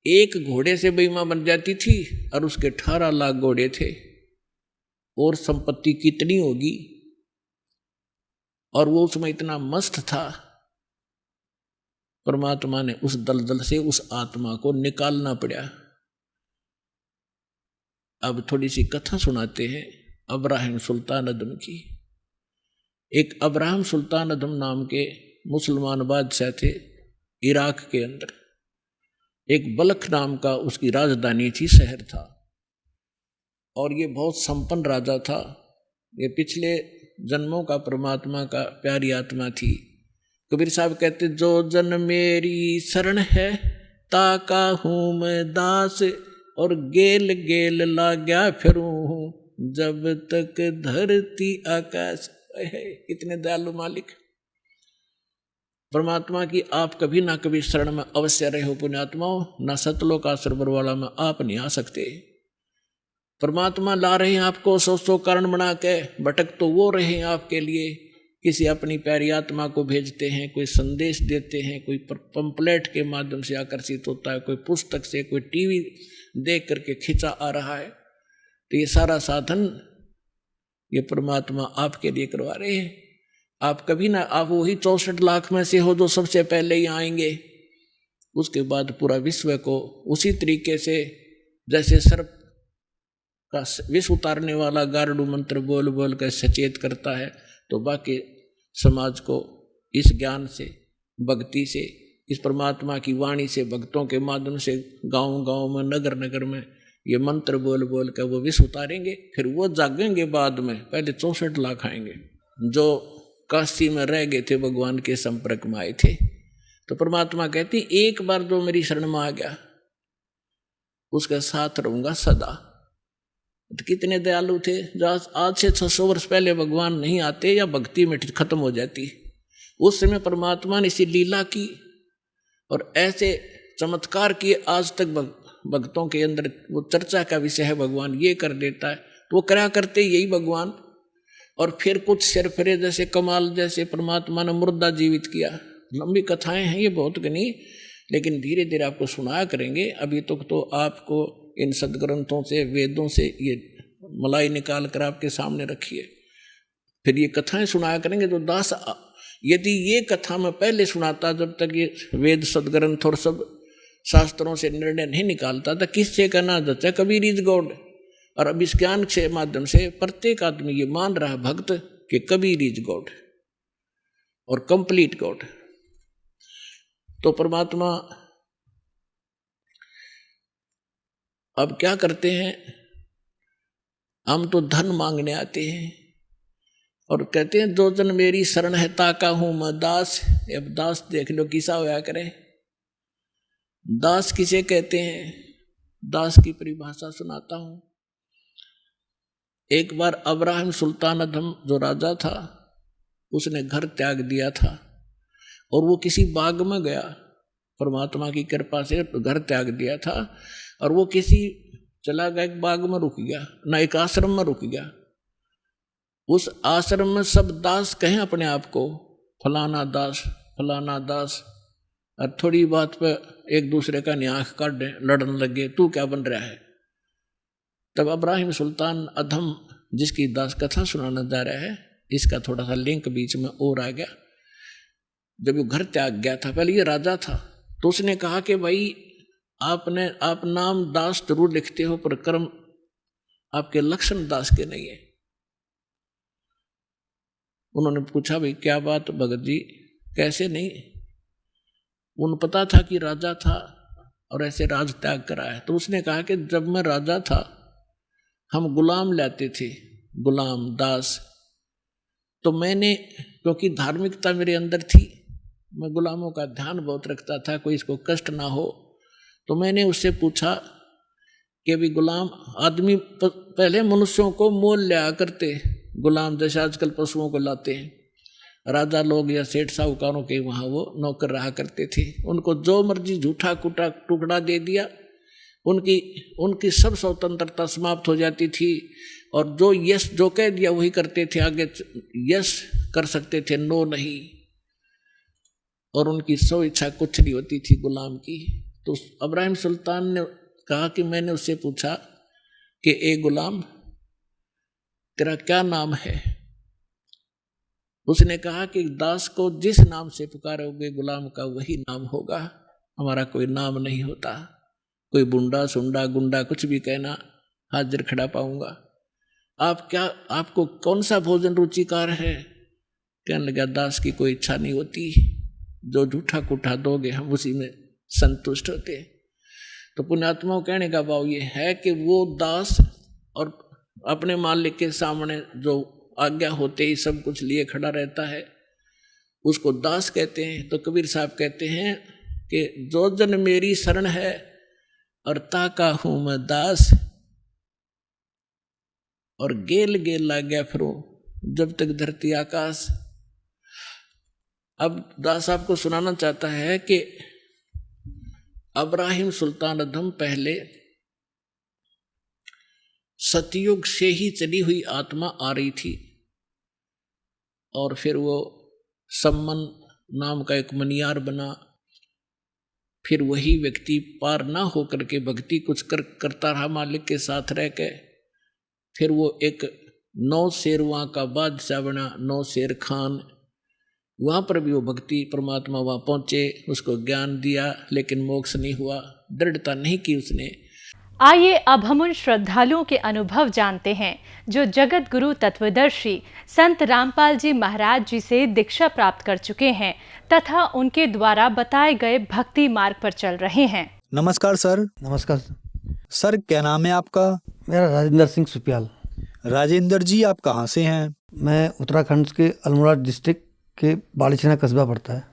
एक घोड़े से बीमा बन जाती थी, और उसके 18 लाख घोड़े थे, और संपत्ति कितनी होगी। और वो उसमें इतना मस्त था, परमात्मा ने उस दलदल से उस आत्मा को निकालना पड़ा। अब थोड़ी सी कथा सुनाते हैं अब्राहिम सुल्तानदम की। एक अब्राहिम सुल्तानदम नाम के मुसलमान बादशाह थे इराक के अंदर। एक बल्ख नाम का उसकी राजधानी थी, शहर था, और ये बहुत संपन्न राजा था। ये पिछले जन्मों का परमात्मा का प्यारी आत्मा थी। कबीर साहब कहते, जो जन मेरी शरण है ताका हूँ मैं दास, और गेल गेल लाग्या फिरूं जब तक धरती आकाश। कितने दयालु मालिक परमात्मा की आप कभी ना कभी शरण में अवश्य रहे हो पुण्यात्माओं। ना सतलोक आश्रम वाला में आप नहीं आ सकते। परमात्मा ला रहे हैं आपको 100 कारण बना के, भटक तो वो रहे हैं आपके लिए। किसी अपनी प्यारी आत्मा को भेजते हैं, कोई संदेश देते हैं, कोई पंपलेट के माध्यम से आकर्षित होता है, कोई पुस्तक से, कोई टीवी देख करके खिंचा आ रहा है। तो ये सारा साधन ये परमात्मा आपके लिए करवा रहे हैं। आप कभी ना, आप वही 64 लाख में से हो जो सबसे पहले ही आएंगे। उसके बाद पूरा विश्व को उसी तरीके से जैसे सर्प का विष उतारने वाला गारडू मंत्र बोल बोल कर सचेत करता है, तो बाकी समाज को इस ज्ञान से, भक्ति से, इस परमात्मा की वाणी से, भक्तों के माध्यम से गांव गांव में, नगर नगर में ये मंत्र बोल बोल कर वो विष उतारेंगे, फिर वो जागेंगे बाद में, पहले 64 लाख आएंगे जो काशी में रह गए थे, भगवान के संपर्क में आए थे। तो परमात्मा कहती एक बार जो मेरी शरण में आ गया उसके साथ रहूंगा सदा। तो कितने दयालु थे, जो आज से 600 वर्ष पहले भगवान नहीं आते या भक्ति में खत्म हो जाती, उस समय परमात्मा ने इसी लीला की और ऐसे चमत्कार किए, आज तक भक्तों के अंदर वो चर्चा का विषय है, भगवान ये कर देता है। तो वो क्या करते यही भगवान। और फिर कुछ सिरफिरे जैसे कमाल जैसे परमात्मा ने मुर्दा जीवित किया। लंबी कथाएं हैं ये बहुत गनी, लेकिन धीरे धीरे आपको सुनाया करेंगे। अभी तक तो आपको इन सदग्रंथों से वेदों से ये मलाई निकाल कर आपके सामने रखिए, फिर ये कथाएं सुनाया करेंगे। जो दास यदि ये कथा मैं पहले सुनाता, जब तक ये वेद सदग्रंथ और सब शास्त्रों से निर्णय नहीं निकालता था, किससे कहना जचा कबीर इज गॉड। और अब इस ज्ञान के माध्यम से प्रत्येक आदमी ये मान रहा है भक्त कि कबीर इज गॉड और कंप्लीट गॉड। तो परमात्मा अब क्या करते हैं, हम तो धन मांगने आते हैं और कहते हैं जो जन मेरी शरण है ताका हूं मैं दास। अब दास देख लो किसा होया करे। दास किसे कहते हैं, दास की परिभाषा सुनाता हूं। एक बार अब्राहिम सुल्तान अधम जो राजा था, उसने घर त्याग दिया था और वो किसी बाग में गया, परमात्मा की कृपा से घर त्याग दिया था और वो किसी चला गया, एक बाग में रुक गया, ना एक आश्रम में रुक गया। उस आश्रम में सब दास कहें अपने आप को, फलाना दास फलाना दास, और थोड़ी बात पे एक दूसरे का आंख काट दें, लड़ने लगे, तू क्या बन रहा है। तब अब्राहिम सुल्तान अधम जिसकी दास कथा सुनाना जा रहा है, इसका थोड़ा सा लिंक बीच में और आ गया। जब वो घर त्याग गया था, पहले ये राजा था, तो उसने कहा कि भाई आप नाम दास जरूर लिखते हो पर कर्म आपके लक्षण दास के नहीं है। उन्होंने पूछा भाई क्या बात भगत जी, कैसे नहीं। उन पता था कि राजा था और ऐसे राज त्याग करा है। तो उसने कहा कि जब मैं राजा था हम गुलाम लाते थे, गुलाम दास। तो मैंने, क्योंकि धार्मिकता मेरे अंदर थी, मैं गुलामों का ध्यान बहुत रखता था, कोई इसको कष्ट ना हो। तो मैंने उससे पूछा कि भी गुलाम आदमी पहले मनुष्यों को मोल लिया करते, गुलाम जैसे आजकल पशुओं को लाते हैं। राजा लोग या सेठ साहूकारों के वहाँ वो नौकर रहा करते थे, उनको जो मर्जी झूठा कुटा टुकड़ा दे दिया, उनकी सब स्वतंत्रता समाप्त हो जाती थी। और जो यस जो कह दिया वही करते थे, आगे यस कर सकते थे, नो नहीं। और उनकी सो इच्छा कुछ नहीं होती थी गुलाम की। तो अब्राहिम सुल्तान ने कहा कि मैंने उससे पूछा कि ए गुलाम तेरा क्या नाम है। उसने कहा कि दास को जिस नाम से पुकारोगे गुलाम का वही नाम होगा, हमारा कोई नाम नहीं होता। कोई बुंडा सुंडा गुंडा कुछ भी कहना, हाजिर खड़ा पाऊंगा। आपको कौन सा भोजन रुचिकार है। कहने लगा दास की कोई इच्छा नहीं होती, जो झूठा कुठा दोगे हम उसी में संतुष्ट होते। तो पुण्यात्माओं कहने का भाव ये है कि वो दास और अपने मालिक के सामने जो आज्ञा होते ही सब कुछ लिए खड़ा रहता है, उसको दास कहते हैं। तो कबीर साहब कहते हैं कि जो जन मेरी शरण है और ताका हूं मैं दास, और गेल गेल ला गया फिरो जब तक धरती आकाश। अब दास आपको सुनाना चाहता है कि अब्राहिम सुल्तान अधम पहले सतयुग से ही चली हुई आत्मा आ रही थी, और फिर वो सम्मन नाम का एक मनियार बना। फिर वही व्यक्ति पार ना होकर के भक्ति कुछ करता रहा मालिक के साथ रह के। फिर वो एक 9 शेरवां का बादशाह बना, 9 शेर खान। वहाँ पर भी वो भक्ति परमात्मा वहाँ पहुँचे, उसको ज्ञान दिया, लेकिन मोक्ष नहीं हुआ, दृढ़ता नहीं की उसने। आइए अब हम उन श्रद्धालुओं के अनुभव जानते हैं जो जगत गुरु तत्वदर्शी संत रामपाल जी महाराज जी से दीक्षा प्राप्त कर चुके हैं तथा उनके द्वारा बताए गए भक्ति मार्ग पर चल रहे हैं। नमस्कार सर। नमस्कार सर क्या नाम है आपका? मेरा राजेंद्र सिंह सुपियाल। राजेंद्र जी आप कहाँ से हैं? मैं उत्तराखंड के अल्मोड़ा डिस्ट्रिक्ट के बाड़ीछाना कस्बा पड़ता है,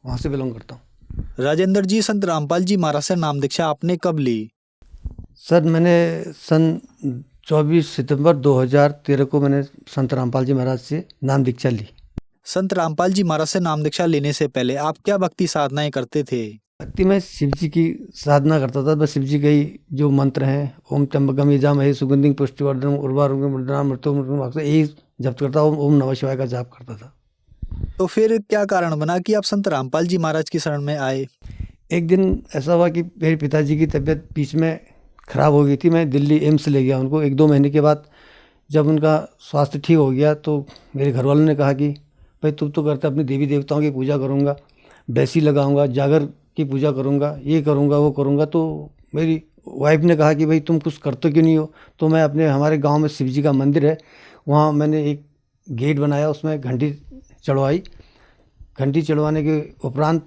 वहाँ से बिलोंग करता हूँ। राजेंद्र जी, संत रामपाल जी महाराज से नाम दीक्षा आपने कब ली? सर मैंने सन 24 सितंबर 2013 को मैंने संत रामपाल जी महाराज से नाम दीक्षा ली। संत रामपाल जी महाराज से नाम दीक्षा लेने से पहले आप क्या भक्ति साधनाएं करते थे? भक्ति में शिव जी की साधना करता था। बस शिव जी के ही जो मंत्र हैं, ओम त्र्यंबकम यजामहे सुगंधिं पुष्टिवर्धनम उर्वारुकम मृडानां मृत्युर्मुक्षीयमामृतम् अक्षय, यही जप करता, ओम नमः शिवाय का जाप करता था। तो फिर क्या कारण बना कि आप संत रामपाल जी महाराज की शरण में आए? एक दिन ऐसा हुआ कि मेरे पिताजी की तबीयत बीच में ख़राब हो गई थी। मैं दिल्ली एम्स ले गया उनको। 1-2 महीने के बाद जब उनका स्वास्थ्य ठीक हो गया तो मेरे घर वालों ने कहा कि भाई तुम तो करते अपने देवी देवताओं की पूजा करूँगा, बैसी लगाऊंगा, जागर की पूजा करूँगा, ये करूँगा वो करूँगा। तो मेरी वाइफ ने कहा कि भाई तुम कुछ करते क्यों नहीं हो? तो मैं अपने हमारे गांव में शिव जी का मंदिर है, वहाँ मैंने एक गेट बनाया, उसमें घंटी चढ़वाई। घंटी चढ़वाने के उपरांत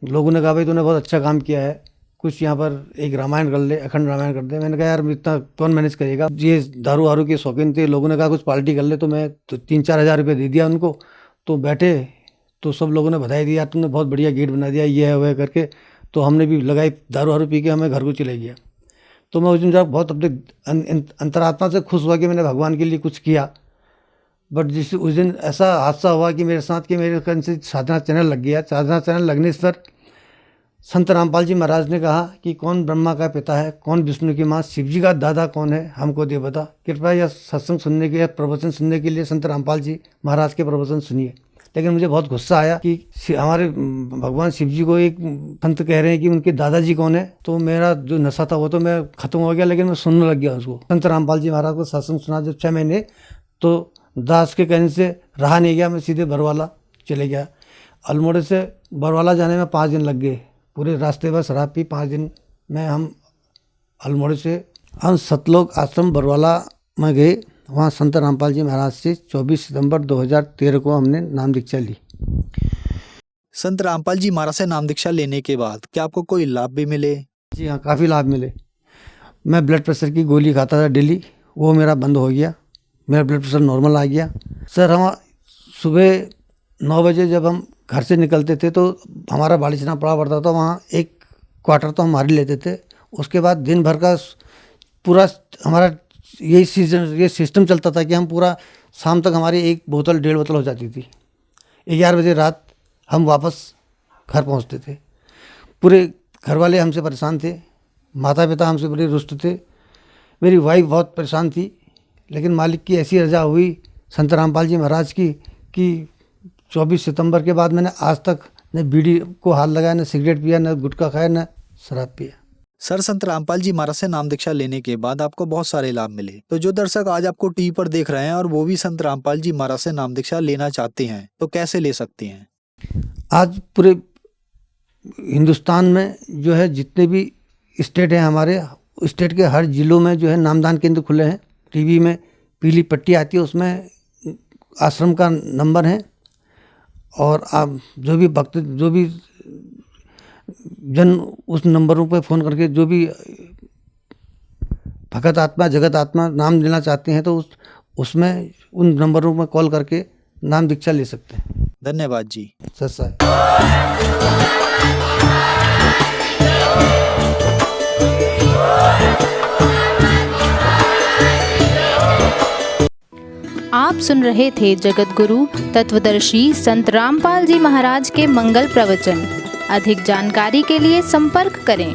लोगों ने कहा भाई तूने बहुत अच्छा काम किया है, कुछ यहाँ पर एक रामायण कर ले, अखंड रामायण कर दे। मैंने कहा यार इतना कौन मैनेज करेगा? ये दारू वारू के शौकीन थे। लोगों ने कहा कुछ पार्टी कर ले, तो मैं तो 3-4 हज़ार रुपये दे दिया उनको। तो बैठे तो सब लोगों ने बधाई दिया, तुमने बहुत बढ़िया गेट बना दिया, ये है वह करके। तो हमने भी लगाई, दारू वारू पी के हमें घर को चले गया। तो मैं उस दिन जब बहुत अपने अंतरात्मा से खुश हुआ कि मैंने भगवान के लिए कुछ किया। बट जिस उस दिन ऐसा हादसा हुआ कि मेरे साथ कि मेरे कहीं से साधना चैनल लग गया। साधना चैनल लगने पर संत रामपाल जी महाराज ने कहा कि कौन ब्रह्मा का पिता है, कौन विष्णु की माँ, शिव जी का दादा कौन है, हमको दे बता। कृपया यह सत्संग सुनने के, प्रवचन सुनने के लिए संत रामपाल जी महाराज के प्रवचन सुनिए। लेकिन मुझे बहुत गुस्सा आया कि हमारे भगवान शिव जी को एक संत कह रहे हैं कि उनके दादाजी कौन है। तो मेरा जो नशा था वो तो मैं ख़त्म हो गया, लेकिन मैं सुनने लग गया उसको। संत रामपाल जी महाराज को सत्संग सुना जब 6 महीने, तो दास के कहने से रहा नहीं गया, मैं सीधे बरवाला चले गया। अल्मोड़े से बरवाला जाने में 5 दिन लग गए। पूरे रास्ते पर शराब पी 5 दिन में हम अल्मोड़े से हम सतलोक आश्रम बरवाला में गए। वहाँ संत रामपाल जी महाराज से 24 सितंबर 2013 को हमने नाम दीक्षा ली। संत रामपाल जी महाराज से नाम दीक्षा लेने के बाद क्या आपको कोई लाभ भी मिले? जी हाँ, काफ़ी लाभ मिले। मैं ब्लड प्रेशर की गोली खाता था डेली, वो मेरा बंद हो गया, मेरा ब्लड प्रेशर नॉर्मल आ गया। सर हम सुबह 9 बजे जब हम घर से निकलते थे तो हमारा बाड़ीछाना पड़ा पड़ता था, वहाँ एक क्वार्टर तो हम हमारे लेते थे। उसके बाद दिन भर का पूरा हमारा ये सिस्टम चलता था कि हम पूरा शाम तक हमारी 1 बोतल 1.5 बोतल हो जाती थी। 11 बजे रात हम वापस घर पहुंचते थे। पूरे घर वाले हमसे परेशान थे, माता पिता हमसे बड़े रुष्ट थे, मेरी वाइफ बहुत परेशान थी। लेकिन मालिक की ऐसी रजा हुई संत रामपाल जी महाराज की कि 24 सितंबर के बाद मैंने आज तक न बीड़ी को हाथ लगाया, न सिगरेट पिया, न गुटखा खाया, न शराब पिया। सर संत रामपाल जी महाराज से नाम दीक्षा लेने के बाद आपको बहुत सारे लाभ मिले। तो जो दर्शक आज आपको टीवी पर देख रहे हैं और वो भी संत रामपाल जी महाराज से नाम दीक्षा लेना चाहते हैं तो कैसे ले सकते हैं? आज पूरे हिंदुस्तान में जो है जितने भी स्टेट हैं, हमारे स्टेट के हर जिलों में जो है नामदान केंद्र खुले हैं। टीवी में पीली पट्टी आती है, उसमें आश्रम का नंबर है। और आप जो भी भक्त, जो भी जन उस नंबरों पर फ़ोन करके जो भी भगत आत्मा, जगत आत्मा नाम लेना चाहते हैं तो उसमें उन नंबरों में कॉल करके नाम दीक्षा ले सकते हैं। धन्यवाद जी। सर आप सुन रहे थे जगत गुरु तत्वदर्शी संत रामपाल जी महाराज के मंगल प्रवचन। अधिक जानकारी के लिए संपर्क करें